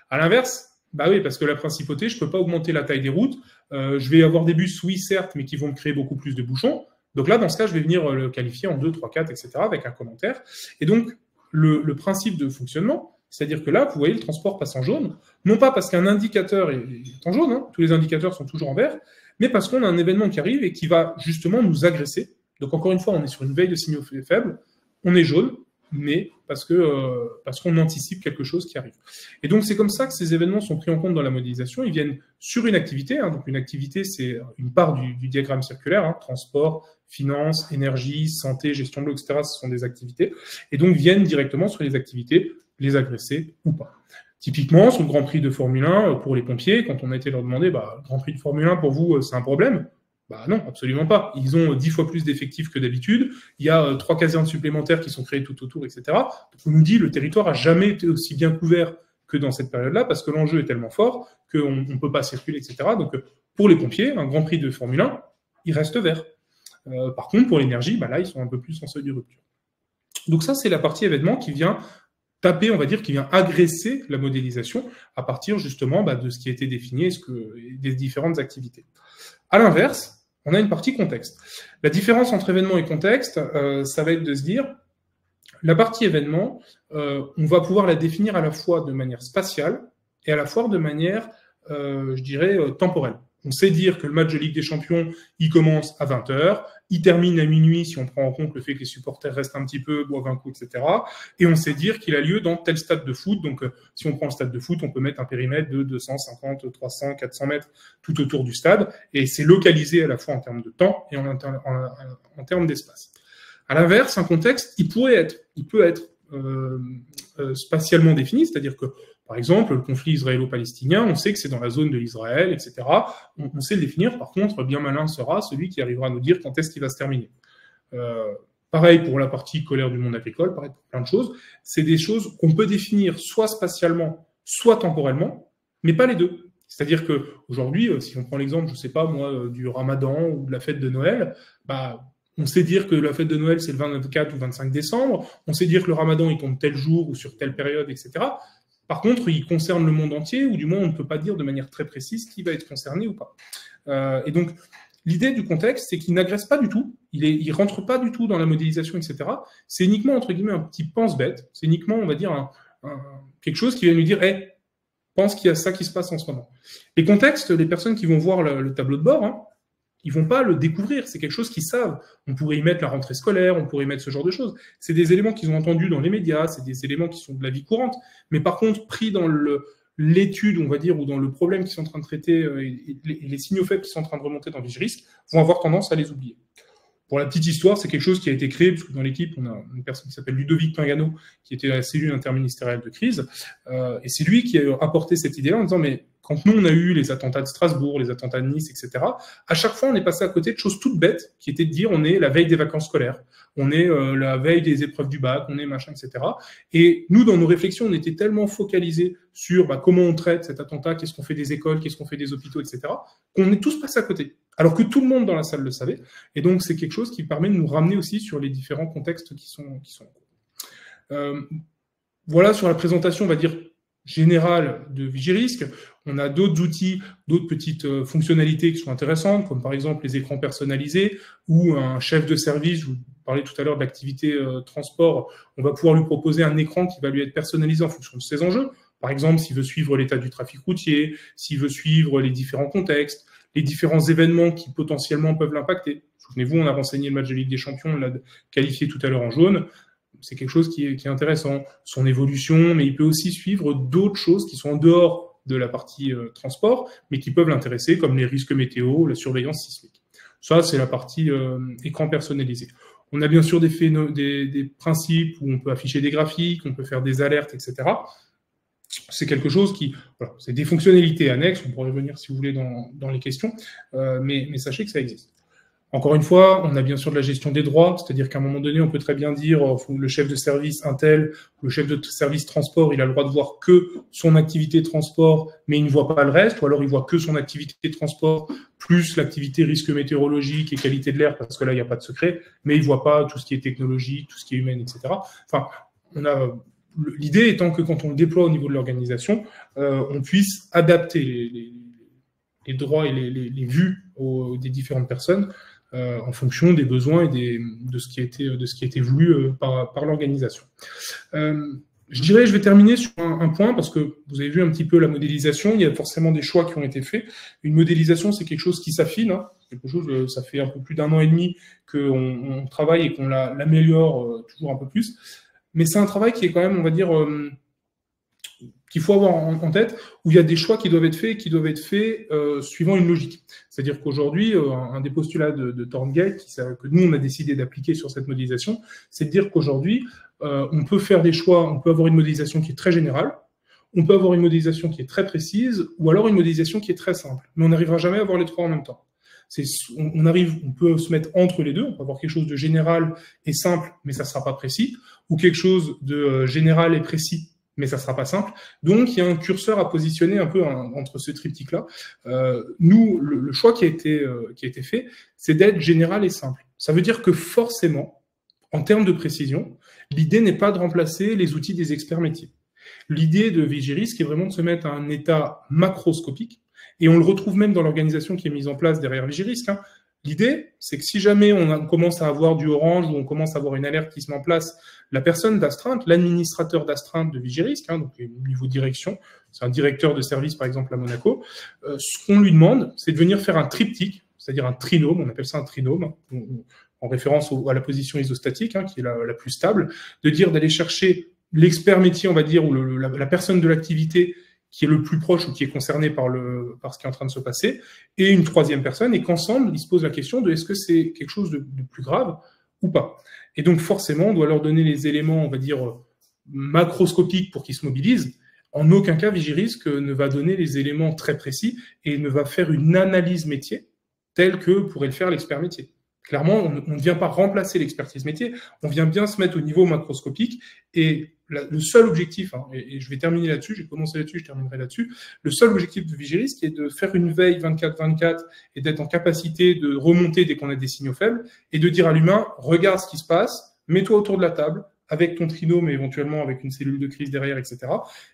À l'inverse, oui, parce que la principauté, je ne peux pas augmenter la taille des routes. Je vais avoir des bus, oui, certes, mais qui vont me créer beaucoup plus de bouchons. Donc là, dans ce cas, je vais venir le qualifier en 2, 3, 4, etc., avec un commentaire. Et donc, le principe de fonctionnement, c'est-à-dire que là, vous voyez, le transport passe en jaune, non pas parce qu'un indicateur est en jaune, hein, tous les indicateurs sont toujours en vert, mais parce qu'on a un événement qui arrive et qui va justement nous agresser. Donc encore une fois, on est sur une veille de signaux faibles, on est jaune, mais parce qu'on anticipe quelque chose qui arrive. Et donc c'est comme ça que ces événements sont pris en compte dans la modélisation. Ils viennent sur une activité, hein, donc une activité c'est une part du diagramme circulaire, hein, transport, finance, énergie, santé, gestion de l'eau, etc. Ce sont des activités, et donc viennent directement sur les activités, les agresser ou pas. Typiquement, sur le Grand Prix de Formule 1, pour les pompiers, quand on a été leur demander, le Grand Prix de Formule 1, pour vous, c'est un problème ? Non, absolument pas. Ils ont 10 fois plus d'effectifs que d'habitude. Il y a 3 casernes supplémentaires qui sont créées tout autour, etc. Donc, on nous dit, le territoire n'a jamais été aussi bien couvert que dans cette période-là, parce que l'enjeu est tellement fort qu'on ne peut pas circuler, etc. Donc, pour les pompiers, un Grand Prix de Formule 1, il reste vert. Par contre, pour l'énergie, là, ils sont un peu plus en seuil de rupture. Donc ça, c'est la partie événement qui vient taper, on va dire, qui vient agresser la modélisation à partir justement de ce qui a été défini et des différentes activités. À l'inverse, on a une partie contexte. La différence entre événement et contexte, ça va être de se dire, la partie événement, on va pouvoir la définir à la fois de manière spatiale et à la fois de manière, je dirais, temporelle. On sait dire que le match de Ligue des Champions, il commence à 20h, il termine à minuit si on prend en compte le fait que les supporters restent un petit peu, boivent un coup, etc. Et on sait dire qu'il a lieu dans tel stade de foot. Donc, si on prend le stade de foot, on peut mettre un périmètre de 250, 300, 400 mètres tout autour du stade. Et c'est localisé à la fois en termes de temps et en termes d'espace. À l'inverse, un contexte, il peut être spatialement défini, c'est-à-dire que par exemple, le conflit israélo-palestinien, on sait que c'est dans la zone de l'Israël, etc. On sait le définir. Par contre, bien malin sera celui qui arrivera à nous dire quand est-ce qu'il va se terminer. Pareil pour la partie colère du monde agricole, pareil pour plein de choses. C'est des choses qu'on peut définir soit spatialement, soit temporellement, mais pas les deux. C'est-à-dire qu'aujourd'hui, si on prend l'exemple, je ne sais pas moi, du Ramadan ou de la fête de Noël, on sait dire que la fête de Noël, c'est le 24 ou 25 décembre. On sait dire que le Ramadan, il tombe tel jour ou sur telle période, etc. Par contre, il concerne le monde entier, ou du moins, on ne peut pas dire de manière très précise qui va être concerné ou pas. Et donc, l'idée du contexte, c'est qu'il n'agresse pas du tout, il ne rentre pas du tout dans la modélisation, etc. C'est uniquement, entre guillemets, un petit pense-bête. C'est uniquement, on va dire, quelque chose qui va nous dire « Hey, pense qu'il y a ça qui se passe en ce moment ». Les contextes, les personnes qui vont voir le tableau de bord, hein, ils vont pas le découvrir, c'est quelque chose qu'ils savent. On pourrait y mettre la rentrée scolaire, on pourrait y mettre ce genre de choses. C'est des éléments qu'ils ont entendus dans les médias, c'est des éléments qui sont de la vie courante. Mais par contre, pris dans l'étude, on va dire, ou dans le problème qu'ils sont en train de traiter, et les signaux faibles qui sont en train de remonter dans Vigirisque, vont avoir tendance à les oublier. Pour la petite histoire, c'est quelque chose qui a été créé, parce que dans l'équipe, on a une personne qui s'appelle Ludovic Pingano, qui était à la cellule interministérielle de crise, et c'est lui qui a apporté cette idée-là en disant, mais quand nous, on a eu les attentats de Strasbourg, les attentats de Nice, etc., à chaque fois, on est passé à côté de choses toutes bêtes, qui étaient de dire, on est la veille des vacances scolaires, on est la veille des épreuves du bac, on est machin, etc. Et nous, dans nos réflexions, on était tellement focalisés sur comment on traite cet attentat, qu'est-ce qu'on fait des écoles, qu'est-ce qu'on fait des hôpitaux, etc., qu'on est tous passés à côté. Alors que tout le monde dans la salle le savait. Et donc, c'est quelque chose qui permet de nous ramener aussi sur les différents contextes qui sont en cours. Voilà sur la présentation, on va dire, générale de Vigirisque. On a d'autres outils, d'autres petites fonctionnalités qui sont intéressantes, comme par exemple les écrans personnalisés ou un chef de service. Je vous parlais tout à l'heure de l'activité transport. On va pouvoir lui proposer un écran qui va lui être personnalisé en fonction de ses enjeux. Par exemple, s'il veut suivre l'état du trafic routier, s'il veut suivre les différents contextes, les différents événements qui potentiellement peuvent l'impacter. Souvenez-vous, on a renseigné le match de Ligue des Champions, on l'a qualifié tout à l'heure en jaune. C'est quelque chose qui est intéressant. Son évolution, mais il peut aussi suivre d'autres choses qui sont en dehors de la partie transport, mais qui peuvent l'intéresser, comme les risques météo, la surveillance sismique. Ça, c'est la partie écran personnalisé. On a bien sûr des principes où on peut afficher des graphiques, on peut faire des alertes, etc. C'est quelque chose qui, voilà, c'est des fonctionnalités annexes, on pourrait revenir si vous voulez dans les questions, mais sachez que ça existe. Encore une fois, on a bien sûr de la gestion des droits, c'est-à-dire qu'à un moment donné, on peut très bien dire le chef de service Intel, le chef de service transport, il a le droit de voir que son activité transport, mais il ne voit pas le reste, ou alors il voit que son activité transport plus l'activité risque météorologique et qualité de l'air, parce que là, il n'y a pas de secret, mais il ne voit pas tout ce qui est technologie, tout ce qui est humain, etc. Enfin, l'idée étant que quand on le déploie au niveau de l'organisation, on puisse adapter les droits et les vues des différentes personnes en fonction des besoins et de ce qui a été voulu par l'organisation. Je vais terminer sur un point, parce que vous avez vu un petit peu la modélisation, il y a forcément des choix qui ont été faits. Une modélisation, c'est quelque chose qui s'affine, hein. Quelque chose, ça fait un peu plus d'1 an et demi qu'on travaille et qu'on l'améliore toujours un peu plus. Mais c'est un travail qui est quand même, on va dire, qu'il faut avoir en tête, où il y a des choix qui doivent être faits suivant une logique. C'est-à-dire qu'aujourd'hui, un des postulats de Thorngate, que nous, on a décidé d'appliquer sur cette modélisation, c'est de dire qu'aujourd'hui, on peut faire des choix, on peut avoir une modélisation qui est très générale, on peut avoir une modélisation qui est très précise, ou alors une modélisation qui est très simple. Mais on n'arrivera jamais à avoir les trois en même temps. On peut se mettre entre les deux, on peut avoir quelque chose de général et simple, mais ça ne sera pas précis, ou quelque chose de général et précis, mais ça ne sera pas simple. Donc, il y a un curseur à positionner un peu entre ce triptyque-là. Nous, le choix qui a été fait, c'est d'être général et simple. Ça veut dire que forcément, en termes de précision, l'idée n'est pas de remplacer les outils des experts métiers. L'idée de Vigirisque est vraiment de se mettre à un état macroscopique, et on le retrouve même dans l'organisation qui est mise en place derrière Vigirisque, hein. L'idée, c'est que si jamais on commence à avoir du orange ou on commence à avoir une alerte qui se met en place, la personne d'astreinte, l'administrateur d'astreinte de Vigirisque, hein, donc au niveau direction, c'est un directeur de service par exemple à Monaco, ce qu'on lui demande, c'est de venir faire un triptyque, c'est-à-dire un trinôme, on appelle ça un trinôme, en référence à la position isostatique, hein, qui est la plus stable, de dire d'aller chercher l'expert métier, on va dire, ou la personne de l'activité qui est le plus proche ou qui est concerné par ce qui est en train de se passer, et une troisième personne, et qu'ensemble, ils se posent la question de est-ce que c'est quelque chose de plus grave ou pas. Et donc forcément, on doit leur donner les éléments, on va dire, macroscopiques pour qu'ils se mobilisent. En aucun cas, Vigirisque ne va donner les éléments très précis et ne va faire une analyse métier telle que pourrait le faire l'expert métier. Clairement, on ne vient pas remplacer l'expertise métier, on vient bien se mettre au niveau macroscopique, et le seul objectif, hein, et je vais terminer là-dessus, j'ai commencé là-dessus, je terminerai là-dessus, le seul objectif de Vigirisque est de faire une veille 24/24 et d'être en capacité de remonter dès qu'on a des signaux faibles, et de dire à l'humain, regarde ce qui se passe, mets-toi autour de la table, avec ton trinôme et éventuellement avec une cellule de crise derrière, etc.,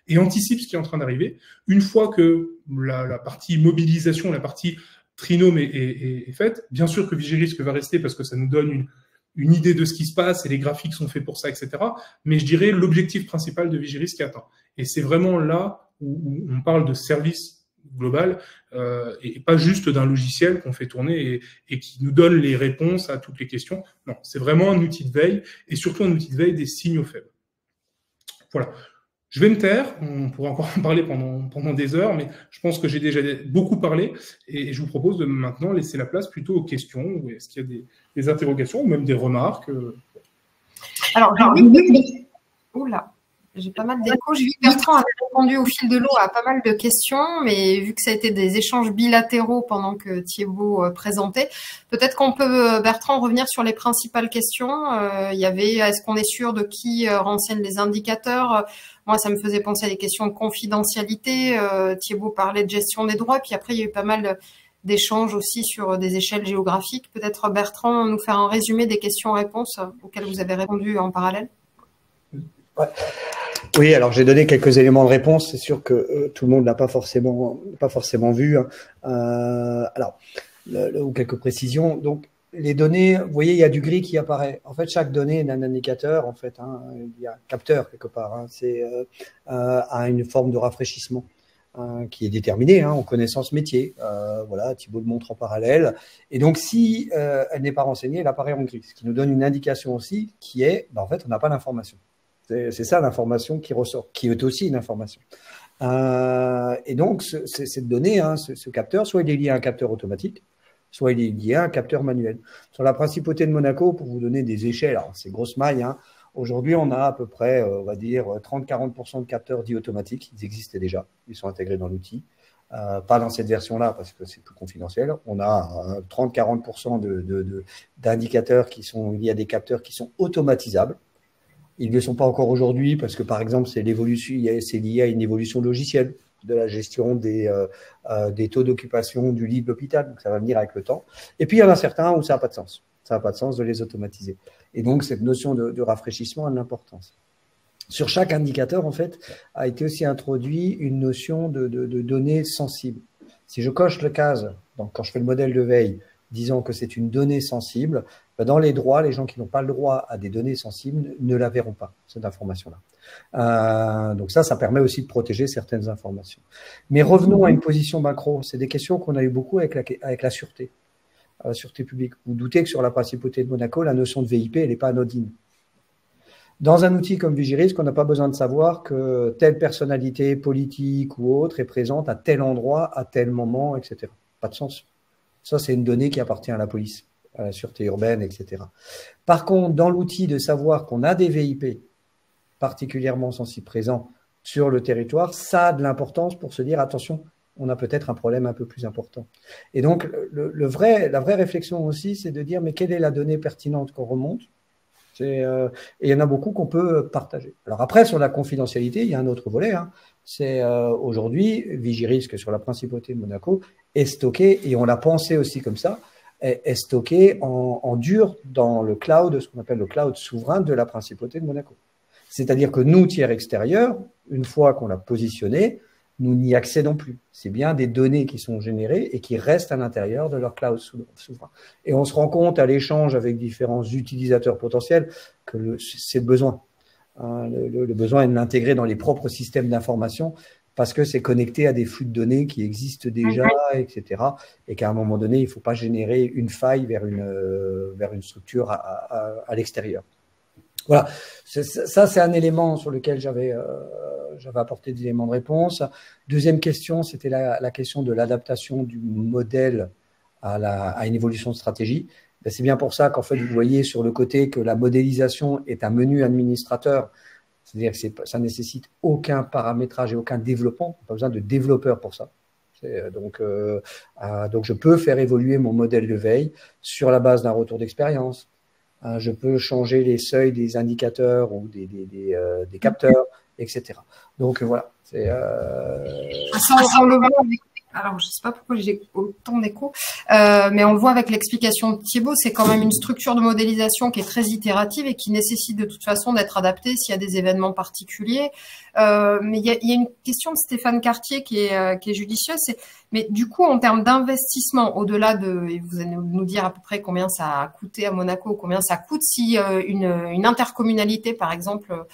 et anticipe ce qui est en train d'arriver. Une fois que la partie mobilisation, la partie trinôme est faite, bien sûr que Vigirisque va rester parce que ça nous donne une idée de ce qui se passe et les graphiques sont faits pour ça, etc. Mais je dirais l'objectif principal de Vigirisque est atteint. Et c'est vraiment là où on parle de service global et pas juste d'un logiciel qu'on fait tourner et qui nous donne les réponses à toutes les questions. Non, c'est vraiment un outil de veille et surtout un outil de veille des signaux faibles. Voilà. Je vais me taire, on pourrait encore en parler pendant des heures, mais je pense que j'ai déjà beaucoup parlé et je vous propose de maintenant laisser la place plutôt aux questions. Est-ce qu'il y a des interrogations ou même des remarques? Alors, oula, j'ai pas mal d'échos. J'ai vu que Bertrand avait répondu au fil de l'eau à pas mal de questions, mais vu que ça a été des échanges bilatéraux pendant que Thibaut présentait, peut-être qu'on peut, Bertrand, revenir sur les principales questions. Il y avait, est-ce qu'on est sûr de qui renseigne les indicateurs? Moi, ça me faisait penser à des questions de confidentialité. Thibaut parlait de gestion des droits, puis après, il y a eu pas mal d'échanges aussi sur des échelles géographiques. Peut-être, Bertrand, nous faire un résumé des questions-réponses auxquelles vous avez répondu en parallèle. Ouais. Oui, alors j'ai donné quelques éléments de réponse. C'est sûr que tout le monde n'a pas forcément vu. Alors, ou quelques précisions. Donc, les données, vous voyez, il y a du gris qui apparaît. En fait, chaque donnée est un indicateur. En fait, il y a un capteur quelque part. C'est a une forme de rafraîchissement qui est déterminée en connaissance métier. Voilà, Thibaut le montre en parallèle. Et donc, si elle n'est pas renseignée, elle apparaît en gris, ce qui nous donne une indication aussi qui est, en fait, on n'a pas d'information. C'est ça l'information qui ressort, qui est aussi une information. Et donc, cette donnée, ce capteur, soit il est lié à un capteur automatique, soit il est lié à un capteur manuel. Sur la principauté de Monaco, pour vous donner des échelles, alors c'est grosse maille, aujourd'hui on a à peu près, on va dire, 30-40% de capteurs dits automatiques. Ils existaient déjà, ils sont intégrés dans l'outil. Pas dans cette version-là parce que c'est plus confidentiel. On a 30-40% d'indicateurs qui sont liés à des capteurs qui sont automatisables. Ils ne le sont pas encore aujourd'hui parce que, par exemple, c'est lié à une évolution logicielle de la gestion des taux d'occupation du lit de l'hôpital. Donc, ça va venir avec le temps. Et puis, il y en a certains où ça n'a pas de sens. Ça n'a pas de sens de les automatiser. Et donc, cette notion de rafraîchissement a de l'importance. Sur chaque indicateur, en fait, a été aussi introduit une notion de données sensibles. Si je coche le case, donc quand je fais le modèle de veille, disant que c'est une donnée sensible, dans les droits, les gens qui n'ont pas le droit à des données sensibles ne la verront pas, cette information-là. Donc ça permet aussi de protéger certaines informations. Mais revenons à une position macro. C'est des questions qu'on a eu beaucoup avec la sûreté, la sûreté publique. Vous doutez que sur la principauté de Monaco, la notion de VIP, elle n'est pas anodine. Dans un outil comme Vigirisque, on n'a pas besoin de savoir que telle personnalité politique ou autre est présente à tel endroit, à tel moment, etc. Pas de sens. Ça, c'est une donnée qui appartient à la police, à la sûreté urbaine, etc. Par contre, dans l'outil de savoir qu'on a des VIP particulièrement sensibles présents sur le territoire, ça a de l'importance pour se dire, attention, on a peut-être un problème un peu plus important. Et donc, la vraie réflexion aussi, c'est de dire, mais quelle est la donnée pertinente qu'on remonte ? Et il y en a beaucoup qu'on peut partager. Alors après, sur la confidentialité, il y a un autre volet. C'est aujourd'hui, Vigirisque sur la principauté de Monaco est stocké, et on l'a pensé aussi comme ça, est stocké en dur dans le cloud, ce qu'on appelle le cloud souverain de la principauté de Monaco. C'est-à-dire que nous, tiers extérieurs, une fois qu'on l'a positionné, nous n'y accédons plus. C'est bien des données qui sont générées et qui restent à l'intérieur de leur cloud souverain. Et on se rend compte à l'échange avec différents utilisateurs potentiels que c'est le besoin. Le besoin est de l'intégrer dans les propres systèmes d'information parce que c'est connecté à des flux de données qui existent déjà, etc. Et qu'à un moment donné, il ne faut pas générer une faille vers une structure à l'extérieur. Voilà, ça c'est un élément sur lequel j'avais apporté des éléments de réponse. Deuxième question, c'était la question de l'adaptation du modèle à une évolution de stratégie. C'est bien pour ça qu'en fait, vous voyez sur le côté que la modélisation est un menu administrateur, c'est-à-dire que ça nécessite aucun paramétrage et aucun développement, pas besoin de développeur pour ça. Donc, je peux faire évoluer mon modèle de veille sur la base d'un retour d'expérience. Je peux changer les seuils des indicateurs ou des capteurs, etc. Donc voilà. On le voit avec... Alors, je ne sais pas pourquoi j'ai autant d'écho, mais on le voit avec l'explication de Thibaut, c'est quand même une structure de modélisation qui est très itérative et qui nécessite de toute façon d'être adaptée s'il y a des événements particuliers. Mais il y a une question de Stéphane Cartier qui est judicieuse, mais du coup, en termes d'investissement, au-delà et vous allez nous dire à peu près combien ça a coûté à Monaco, combien ça coûte si une intercommunalité, par exemple,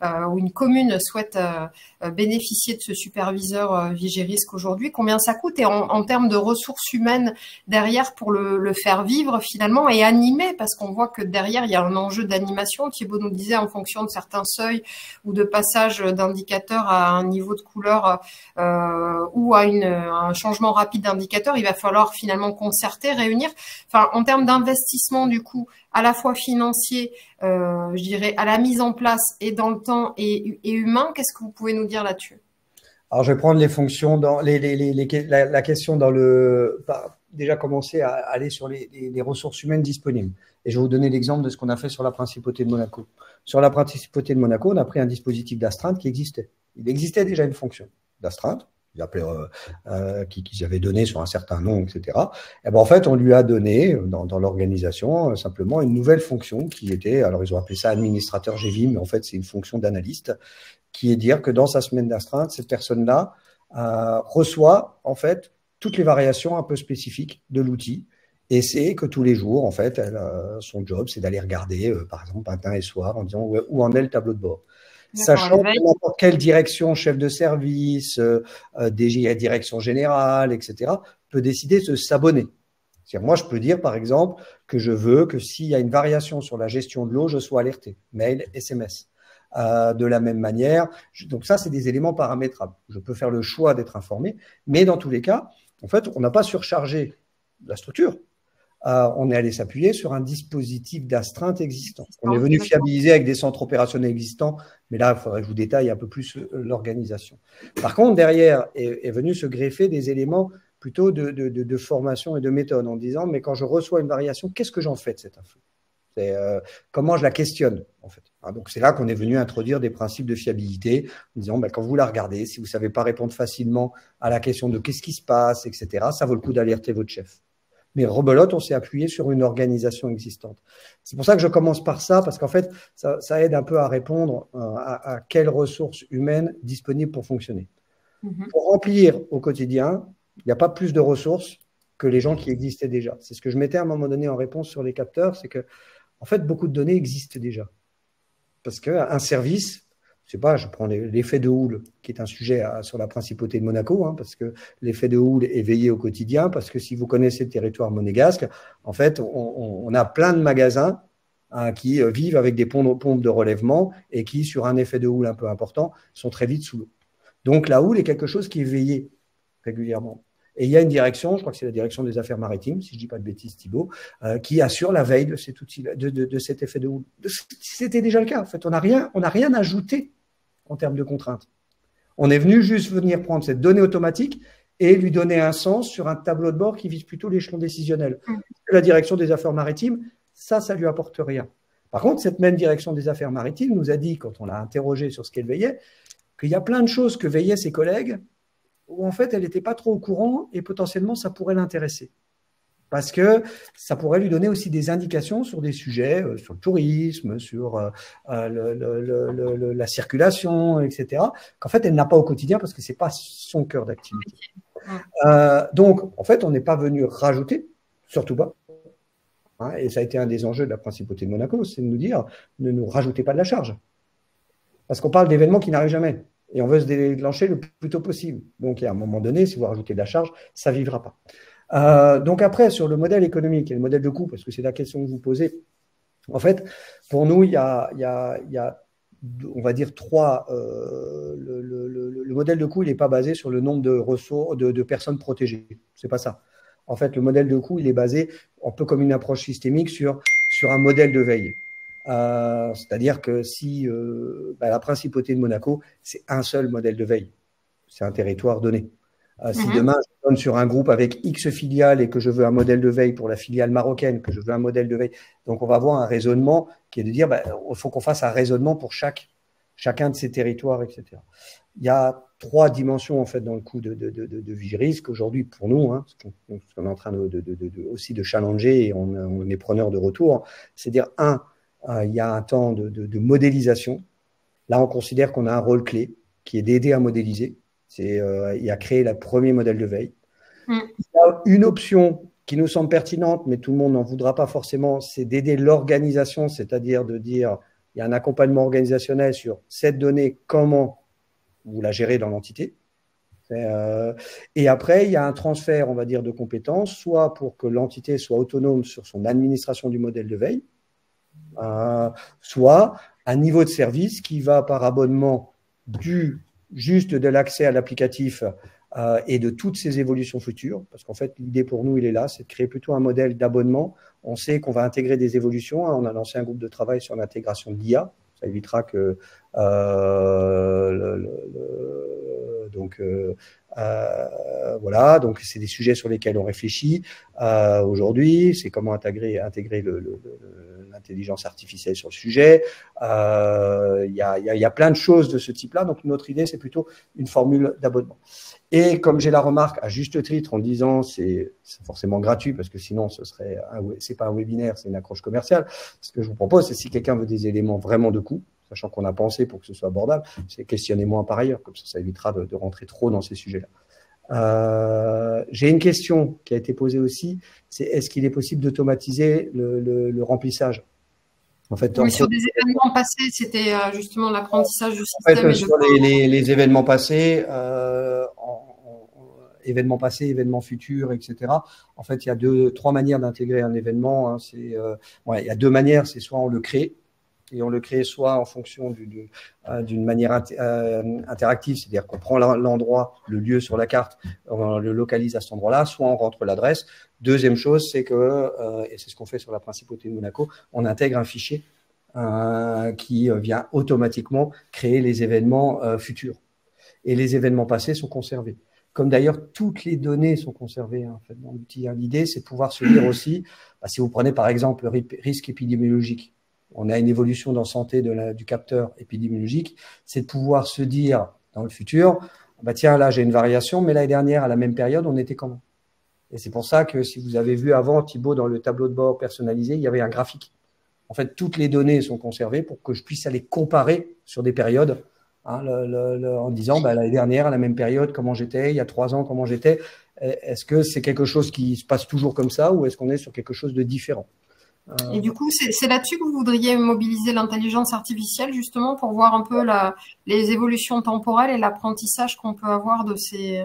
ou une commune souhaite bénéficier de ce superviseur Vigirisque aujourd'hui, combien ça coûte et en termes de ressources humaines derrière pour le faire vivre finalement et animer, parce qu'on voit que derrière il y a un enjeu d'animation. Thibaut nous disait en fonction de certains seuils ou de passage d'indicateurs à un niveau de couleur ou à un changement rapide d'indicateur, il va falloir finalement concerter, réunir. Enfin, en termes d'investissement du coup, à la fois financier, je dirais à la mise en place et dans le temps et humain, qu'est-ce que vous pouvez nous dire là-dessus? Alors, je vais prendre les fonctions dans la question dans le déjà commencer à aller sur les ressources humaines disponibles. Et je vais vous donner l'exemple de ce qu'on a fait sur la Principauté de Monaco. Sur la Principauté de Monaco, on a pris un dispositif d'astreinte qui existait. Il existait déjà une fonction d'astreinte, qu'ils avaient donné sur un certain nom, etc. Et ben en fait, on lui a donné dans l'organisation simplement une nouvelle fonction qui était, alors ils ont appelé ça administrateur GVIM, mais en fait c'est une fonction d'analyste, qui est dire que dans sa semaine d'astreinte, cette personne-là reçoit en fait toutes les variations un peu spécifiques de l'outil. Et c'est que tous les jours, en fait, son job, c'est d'aller regarder, par exemple, matin et soir, en disant où en est le tableau de bord. Sachant que n'importe quelle direction, chef de service, direction générale, etc., peut décider de s'abonner. Moi, je peux dire, par exemple, que je veux que s'il y a une variation sur la gestion de l'eau, je sois alerté. Mail, SMS. De la même manière. Donc ça, c'est des éléments paramétrables. Je peux faire le choix d'être informé, mais dans tous les cas, en fait, on n'a pas surchargé la structure. On est allé s'appuyer sur un dispositif d'astreinte existant. On est venu fiabiliser avec des centres opérationnels existants, mais là, il faudrait que je vous détaille un peu plus l'organisation. Par contre, derrière est venu se greffer des éléments plutôt de formation et de méthode en disant, mais quand je reçois une variation, qu'est-ce que j'en fais de cette info ? Comment je la questionne, en fait. Donc, c'est là qu'on est venu introduire des principes de fiabilité, en disant, quand vous la regardez, si vous ne savez pas répondre facilement à la question de qu'est-ce qui se passe, etc., ça vaut le coup d'alerter votre chef. Mais rebelote, on s'est appuyé sur une organisation existante. C'est pour ça que je commence par ça, parce qu'en fait, ça aide un peu à répondre à quelles ressources humaines disponibles pour fonctionner. Pour remplir au quotidien, il n'y a pas plus de ressources que les gens qui existaient déjà. C'est ce que je mettais à un moment donné en réponse sur les capteurs, c'est que en fait, beaucoup de données existent déjà. Parce qu'un service, je sais pas, je prends l'effet de houle, qui est un sujet sur la Principauté de Monaco, parce que l'effet de houle est veillé au quotidien, parce que si vous connaissez le territoire monégasque, en fait, on a plein de magasins qui vivent avec des pompes de relèvement et qui, sur un effet de houle un peu important, sont très vite sous l'eau. Donc, la houle est quelque chose qui est veillé régulièrement. Et il y a une direction, je crois que c'est la direction des affaires maritimes, si je ne dis pas de bêtises, Thibaut, qui assure la veille de cet outil, de cet effet de houle. C'était déjà le cas. En fait, on n'a rien ajouté en termes de contraintes. On est venu juste venir prendre cette donnée automatique et lui donner un sens sur un tableau de bord qui vise plutôt l'échelon décisionnel. La direction des affaires maritimes, ça lui apporte rien. Par contre, cette même direction des affaires maritimes nous a dit, quand on l'a interrogé sur ce qu'elle veillait, qu'il y a plein de choses que veillaient ses collègues où en fait elle n'était pas trop au courant et potentiellement ça pourrait l'intéresser. Parce que ça pourrait lui donner aussi des indications sur des sujets, sur le tourisme, sur la circulation, etc., qu'en fait elle n'a pas au quotidien parce que ce n'est pas son cœur d'activité. Donc en fait on n'est pas venu rajouter, surtout pas, et ça a été un des enjeux de la Principauté de Monaco, c'est de nous dire ne nous rajoutez pas de la charge. Parce qu'on parle d'événements qui n'arrivent jamais. Et on veut se déclencher le plus tôt possible. Donc, à un moment donné, si vous rajoutez de la charge, ça ne vivra pas. Donc, après, sur le modèle économique et le modèle de coût, parce que c'est la question que vous posez, en fait, pour nous, il y a on va dire, trois. Le modèle de coût, il n'est pas basé sur le nombre de ressources, de personnes protégées. Ce n'est pas ça. En fait, le modèle de coût, il est basé un peu comme une approche systémique sur un modèle de veille. C'est-à-dire que si la Principauté de Monaco, c'est un seul modèle de veille, c'est un territoire donné. Si demain je donne sur un groupe avec X filiales et que je veux un modèle de veille pour la filiale marocaine, que je veux un modèle de veille, donc on va avoir un raisonnement qui est de dire il faut qu'on fasse un raisonnement pour chacun de ces territoires, etc. Il y a trois dimensions en fait dans le coût de Vigirisque aujourd'hui pour nous, ce qu'on est en train aussi de challenger et on est preneur de retour, c'est dire il y a un temps de modélisation. Là, on considère qu'on a un rôle clé qui est d'aider à modéliser. Il y a créé le premier modèle de veille. Il y a une option qui nous semble pertinente, mais tout le monde n'en voudra pas forcément, c'est d'aider l'organisation, c'est-à-dire de dire il y a un accompagnement organisationnel sur cette donnée, comment vous la gérez dans l'entité. Et après, il y a un transfert, on va dire, de compétences, soit pour que l'entité soit autonome sur son administration du modèle de veille, soit un niveau de service qui va par abonnement juste de l'accès à l'applicatif et de toutes ces évolutions futures, parce qu'en fait, l'idée pour nous, il est là, c'est de créer plutôt un modèle d'abonnement. On sait qu'on va intégrer des évolutions. On a lancé un groupe de travail sur l'intégration de l'IA. Ça évitera que voilà, donc c'est des sujets sur lesquels on réfléchit aujourd'hui. C'est comment intégrer l'intelligence artificielle sur le sujet. Il y a plein de choses de ce type-là. Donc notre idée, c'est plutôt une formule d'abonnement. Et comme j'ai la remarque à juste titre en disant c'est forcément gratuit parce que sinon c'est pas un webinaire, c'est une accroche commerciale. Ce que je vous propose, c'est si quelqu'un veut des éléments vraiment de coût, sachant qu'on a pensé pour que ce soit abordable, c'est questionnez-moi par ailleurs, comme ça évitera de rentrer trop dans ces sujets-là. J'ai une question qui a été posée aussi, c'est est-ce qu'il est possible d'automatiser le remplissage? En fait, oui, sur des événements passés, c'était justement l'apprentissage du système. En fait, sur les événements passés, événements passés, événements futurs, etc. En fait, il y a trois manières d'intégrer un événement. Hein. Il y a deux manières, c'est soit on le crée, et on le crée soit en fonction d'une manière interactive, c'est-à-dire qu'on prend l'endroit, le lieu sur la carte, on le localise à cet endroit-là, soit on rentre l'adresse. Deuxième chose, c'est que, et c'est ce qu'on fait sur la principauté de Monaco, on intègre un fichier qui vient automatiquement créer les événements futurs. Et les événements passés sont conservés. Comme d'ailleurs, toutes les données sont conservées en fait, dans l'outil. L'idée, c'est de pouvoir se dire aussi, si vous prenez par exemple le risque épidémiologique, on a une évolution dans santé du capteur épidémiologique, c'est de pouvoir se dire dans le futur, tiens, là j'ai une variation, mais l'année dernière, à la même période, on était comment? Et c'est pour ça que si vous avez vu avant, Thibaut, dans le tableau de bord personnalisé, il y avait un graphique. En fait, toutes les données sont conservées pour que je puisse aller comparer sur des périodes, hein, en disant l'année dernière, à la même période, comment j'étais, il y a 3 ans, comment j'étais. Est-ce que c'est quelque chose qui se passe toujours comme ça ou est-ce qu'on est sur quelque chose de différent? Et du coup, c'est là-dessus que vous voudriez mobiliser l'intelligence artificielle, justement, pour voir un peu les évolutions temporelles et l'apprentissage qu'on peut avoir de ces…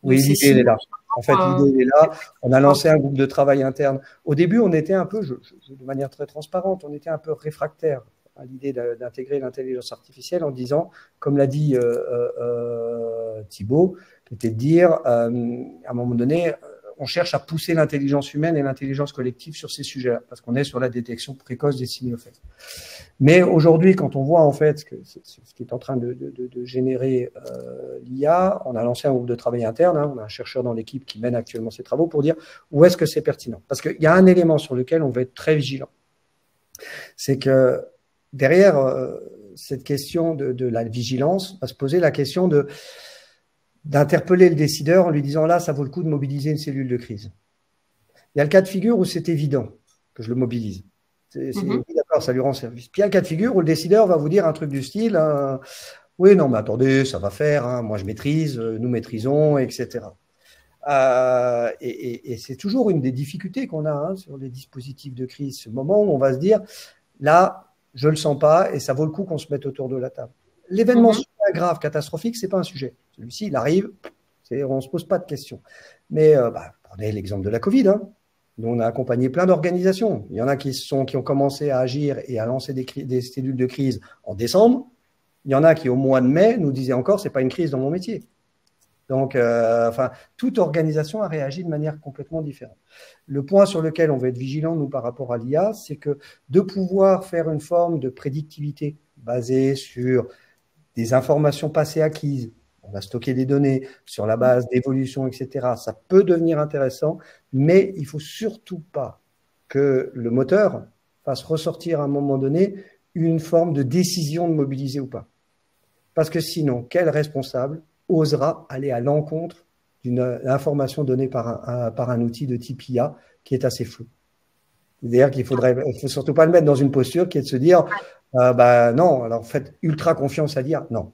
Oui, l'idée, elle est là. En fait, l'idée, elle est là. On a lancé un groupe de travail interne. Au début, on était un peu, de manière très transparente, on était un peu réfractaire à l'idée d'intégrer l'intelligence artificielle en disant, comme l'a dit Thibaut, qui était de dire, à un moment donné, on cherche à pousser l'intelligence humaine et l'intelligence collective sur ces sujets-là, parce qu'on est sur la détection précoce des signaux faibles. Mais aujourd'hui, quand on voit en fait ce qui est en train de générer l'IA, on a lancé un groupe de travail interne, hein, on a un chercheur dans l'équipe qui mène actuellement ces travaux pour dire où est-ce que c'est pertinent. Parce qu'il y a un élément sur lequel on va être très vigilant. C'est que derrière cette question de la vigilance, on va se poser la question d'interpeller le décideur en lui disant là, ça vaut le coup de mobiliser une cellule de crise. Il y a le cas de figure où c'est évident que je le mobilise. Oui, d'accord, ça lui rend service. Puis il y a le cas de figure où le décideur va vous dire un truc du style oui, non, mais attendez, ça va faire, hein, moi je maîtrise, nous maîtrisons, etc. Et c'est toujours une des difficultés qu'on a hein, sur les dispositifs de crise, ce moment où on va se dire là, je ne le sens pas et ça vaut le coup qu'on se mette autour de la table. L'événement super grave, catastrophique, ce n'est pas un sujet. Celui-ci, il arrive, on ne se pose pas de questions. Mais prenez l'exemple de la Covid. Hein. Nous, on a accompagné plein d'organisations. Il y en a qui ont commencé à agir et à lancer des cellules de crise en décembre. Il y en a qui, au mois de mai, nous disaient encore, ce n'est pas une crise dans mon métier. Donc, toute organisation a réagi de manière complètement différente. Le point sur lequel on va être vigilant, nous, par rapport à l'IA, c'est que de pouvoir faire une forme de prédictivité basée sur des informations passées acquises, on va stocker des données sur la base d'évolution, etc. Ça peut devenir intéressant, mais il ne faut surtout pas que le moteur fasse ressortir à un moment donné une forme de décision de mobiliser ou pas. Parce que sinon, quel responsable osera aller à l'encontre d'une information donnée par un outil de type IA qui est assez flou? C'est-à-dire qu'il ne faut surtout pas le mettre dans une posture qui est de se dire non, alors faites ultra confiance à l'IA. Non.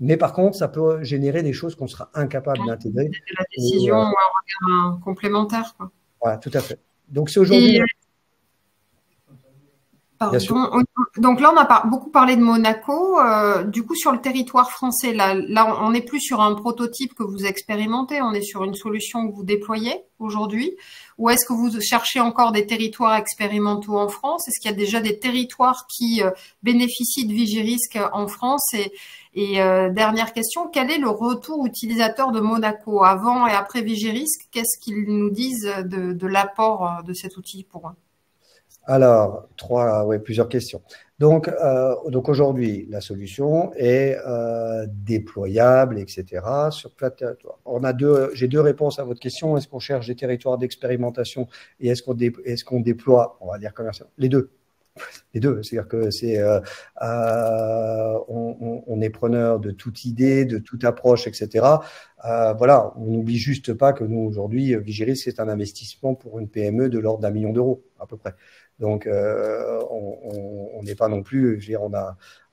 Mais par contre, ça peut générer des choses qu'on sera incapable d'intégrer. La décision ou un regard complémentaire. Quoi. Voilà, tout à fait. Donc c'est aujourd'hui. Pardon. Donc là, on a beaucoup parlé de Monaco. Du coup, sur le territoire français, là, on n'est plus sur un prototype que vous expérimentez, on est sur une solution que vous déployez aujourd'hui. Ou est-ce que vous cherchez encore des territoires expérimentaux en France? Est-ce qu'il y a déjà des territoires qui bénéficient de Vigirisc en France? Et dernière question, quel est le retour utilisateur de Monaco avant et après Vigirisc? Qu'est-ce qu'ils nous disent de l'apport de cet outil pour eux? Alors, plusieurs questions. Donc aujourd'hui, la solution est déployable, etc. sur plein de territoires. J'ai deux réponses à votre question. Est-ce qu'on cherche des territoires d'expérimentation et est-ce qu'on déploie, on va dire commercialement, les deux. Les deux, c'est-à-dire que on est preneur de toute idée, de toute approche, etc. Voilà, on n'oublie juste pas que nous aujourd'hui, Vigirisc, c'est un investissement pour une PME de l'ordre d'1 million d'euros à peu près. Donc on n'est pas non plus, je veux dire,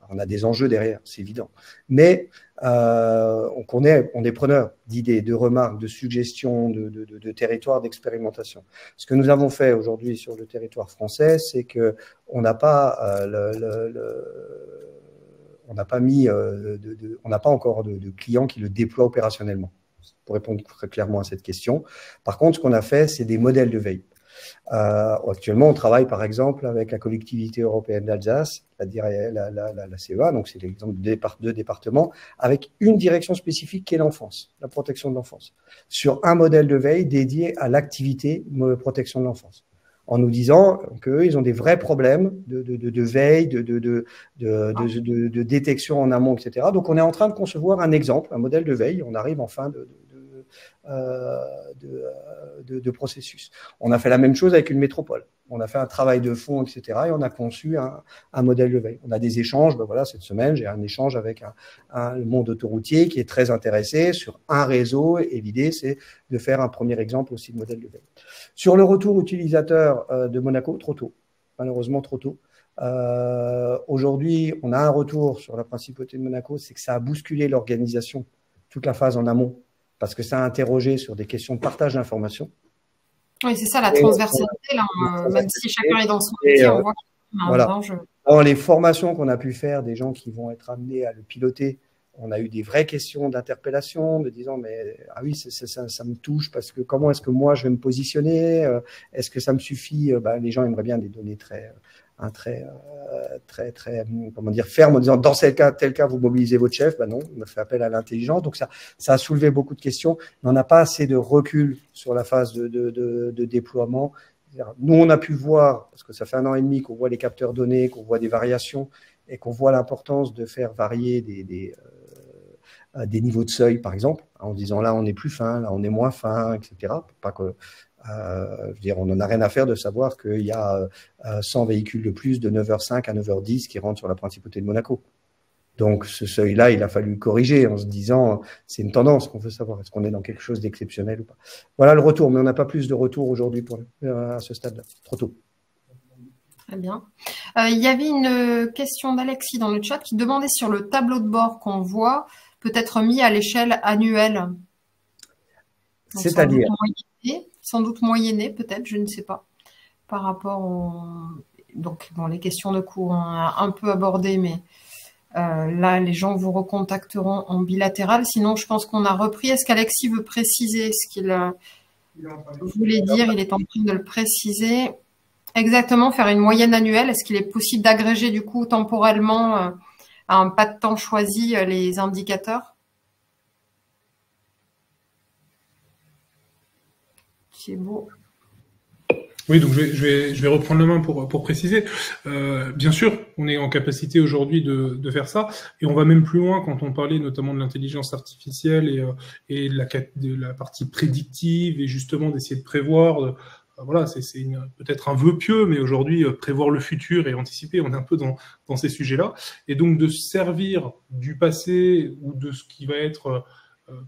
on a des enjeux derrière, c'est évident. Mais on est preneur d'idées, de remarques, de suggestions, de territoires d'expérimentation. Ce que nous avons fait aujourd'hui sur le territoire français, c'est que on n'a pas on n'a pas encore de clients qui le déploient opérationnellement. Pour répondre très clairement à cette question. Par contre, ce qu'on a fait, c'est des modèles de veille. Actuellement, on travaille par exemple avec la collectivité européenne d'Alsace, la CEA, donc c'est l'exemple de départements, avec une direction spécifique qui est l'enfance, la protection de l'enfance, sur un modèle de veille dédié à l'activité de protection de l'enfance, en nous disant qu'eux, ils ont des vrais problèmes de veille, de détection en amont, etc. Donc, on est en train de concevoir un exemple, un modèle de veille. On arrive en fin de processus. On a fait la même chose avec une métropole. On a fait un travail de fond, etc. Et on a conçu un modèle de veille. On a des échanges. Ben voilà, cette semaine, j'ai un échange avec le monde autoroutier qui est très intéressé sur un réseau. Et l'idée, c'est de faire un premier exemple aussi de modèle de veille. Sur le retour utilisateur de Monaco, trop tôt. Malheureusement, trop tôt. Aujourd'hui, on a un retour sur la principauté de Monaco, c'est que ça a bousculé l'organisation, toute la phase en amont, parce que ça a interrogé sur des questions de partage d'informations. Oui, c'est ça, la transversalité, là, même si chacun est dans son métier, on voit qu'il y a voilà. un enjeu. Dans les formations qu'on a pu faire, des gens qui vont être amenés à le piloter, on a eu des vraies questions d'interpellation, de disant, mais ah oui, ça me touche, parce que comment est-ce que moi je vais me positionner? Est-ce que ça me suffit? Les gens aimeraient bien des données très comment dire, ferme, en disant dans tel cas, vous mobilisez votre chef. Non, on a fait appel à l'intelligence. Donc ça a soulevé beaucoup de questions, mais on n'a pas assez de recul sur la phase de déploiement. Nous, on a pu voir, parce que ça fait 1 an et demi qu'on voit les capteurs données, qu'on voit des variations et qu'on voit l'importance de faire varier des niveaux de seuil, par exemple, en disant là, on est plus fin, là, on est moins fin, etc. Pas que je veux dire, on n'en a rien à faire de savoir qu'il y a 100 véhicules de plus de 9h05 à 9h10 qui rentrent sur la principauté de Monaco. Donc, ce seuil-là, il a fallu corriger en se disant, c'est une tendance qu'on veut savoir. Est-ce qu'on est dans quelque chose d'exceptionnel ou pas? Voilà le retour, mais on n'a pas plus de retour aujourd'hui à ce stade-là. Trop tôt. Très bien. Il y avait une question d'Alexis dans le chat qui demandait sur le tableau de bord qu'on voit, peut-être mis à l'échelle annuelle. C'est-à-dire sans doute moyenné, peut-être, je ne sais pas, par rapport Donc, bon, les questions de coût, on a un peu abordé, mais là, les gens vous recontacteront en bilatéral. Sinon, je pense qu'on a repris. Est-ce qu'Alexis veut préciser ce qu'il voulait dire? Il est en train de le préciser. Exactement, faire une moyenne annuelle. Est-ce qu'il est possible d'agréger, du coup, temporellement, à un pas de temps choisi, les indicateurs? C'est beau. Oui, donc je vais reprendre la main pour préciser. Bien sûr, on est en capacité aujourd'hui de faire ça, et on va même plus loin quand on parlait notamment de l'intelligence artificielle et de la partie prédictive, et justement d'essayer de prévoir. Voilà, c'est peut-être un vœu pieux, mais aujourd'hui, prévoir le futur et anticiper, on est un peu dans ces sujets-là. Et donc, de se servir du passé ou de ce qui va être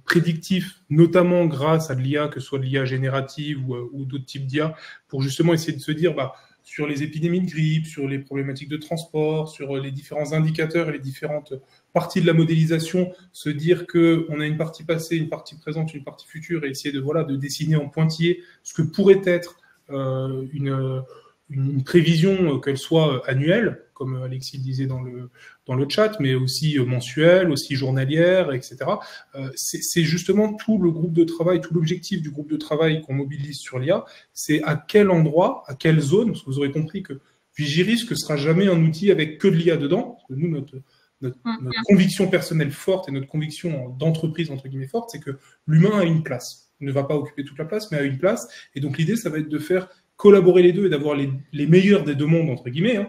prédictif, notamment grâce à de l'IA, que ce soit de l'IA générative ou d'autres types d'IA, pour justement essayer de se dire, sur les épidémies de grippe, sur les problématiques de transport, sur les différents indicateurs et les différentes parties de la modélisation, se dire qu'on a une partie passée, une partie présente, une partie future, et essayer de dessiner en pointillé ce que pourrait être une prévision, qu'elle soit annuelle, comme Alexis le disait dans le chat, mais aussi mensuelle, aussi journalière, etc. C'est justement tout le groupe de travail, tout l'objectif du groupe de travail qu'on mobilise sur l'IA, c'est à quel endroit, à quelle zone, parce que vous aurez compris que Vigirisque ne sera jamais un outil avec que de l'IA dedans, parce que nous, notre conviction personnelle forte et notre conviction d'entreprise, entre guillemets, forte, c'est que l'humain a une place. Il ne va pas occuper toute la place, mais a une place. Et donc, l'idée, ça va être de faire collaborer les deux et d'avoir les meilleurs des deux mondes, entre guillemets.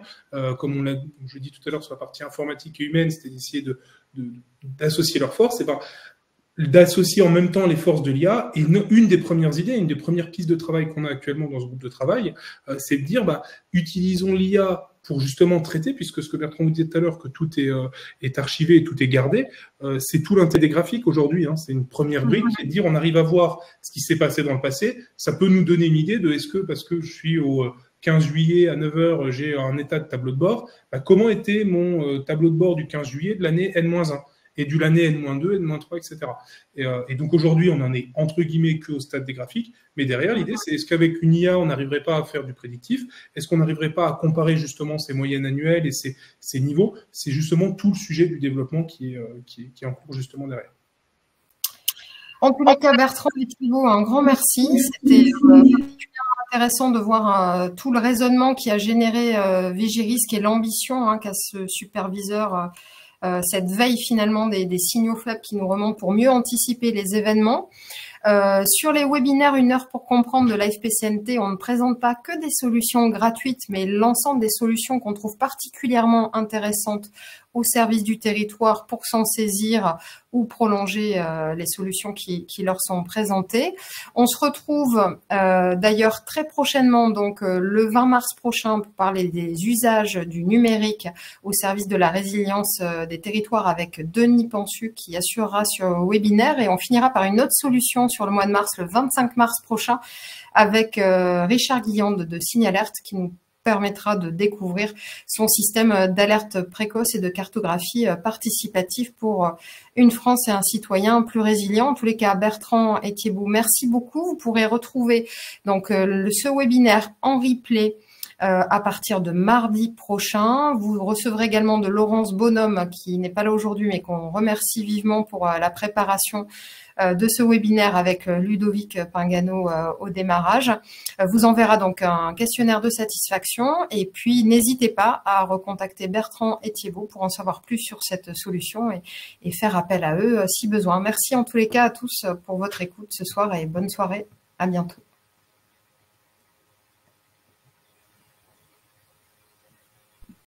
Comme je l'ai dit tout à l'heure sur la partie informatique et humaine, c'était d'essayer d'associer leurs forces. Et d'associer en même temps les forces de l'IA. Et une des premières idées, une des premières pistes de travail qu'on a actuellement dans ce groupe de travail, c'est de dire, utilisons l'IA pour justement traiter, puisque ce que Bertrand vous disait tout à l'heure, que tout est archivé et tout est gardé, c'est tout l'intérêt des graphiques aujourd'hui. C'est une première brique, et dire on arrive à voir ce qui s'est passé dans le passé. Ça peut nous donner une idée de est-ce que, parce que je suis au 15 juillet à 9h, j'ai un état de tableau de bord, comment était mon tableau de bord du 15 juillet de l'année N-1 et du l'année N-2, N-3, etc. Et donc aujourd'hui, on n'en est entre guillemets qu'au stade des graphiques, mais derrière, l'idée, c'est est-ce qu'avec une IA, on n'arriverait pas à faire du prédictif? Est-ce qu'on n'arriverait pas à comparer justement ces moyennes annuelles et ces niveaux? C'est justement tout le sujet du développement qui est en cours justement derrière. En tous les cas, Bertrand et Thibaut, un grand merci. C'était particulièrement intéressant de voir tout le raisonnement qui a généré Vigirisque et l'ambition qu'a ce superviseur, cette veille finalement des signaux faibles qui nous remontent pour mieux anticiper les événements. Sur les webinaires 1 heure pour comprendre de l'AFPCNT, on ne présente pas que des solutions gratuites, mais l'ensemble des solutions qu'on trouve particulièrement intéressantes au service du territoire pour s'en saisir ou prolonger les solutions qui leur sont présentées. On se retrouve d'ailleurs très prochainement, donc le 20 mars prochain, pour parler des usages du numérique au service de la résilience des territoires avec Denis Pensu qui assurera sur le webinaire, et on finira par une autre solution sur le mois de mars, le 25 mars prochain, avec Richard Guillande de Signalert qui nous permettra de découvrir son système d'alerte précoce et de cartographie participative pour une France et un citoyen plus résilient. En tous les cas, Bertrand et Thibaut, merci beaucoup. Vous pourrez retrouver donc ce webinaire en replay à partir de mardi prochain. Vous recevrez également de Laurence Bonhomme, qui n'est pas là aujourd'hui, mais qu'on remercie vivement pour la préparation de ce webinaire avec Ludovic Pingano au démarrage. Vous enverra donc un questionnaire de satisfaction, et puis n'hésitez pas à recontacter Bertrand et Thibaut pour en savoir plus sur cette solution et faire appel à eux si besoin. Merci en tous les cas à tous pour votre écoute ce soir et bonne soirée. À bientôt.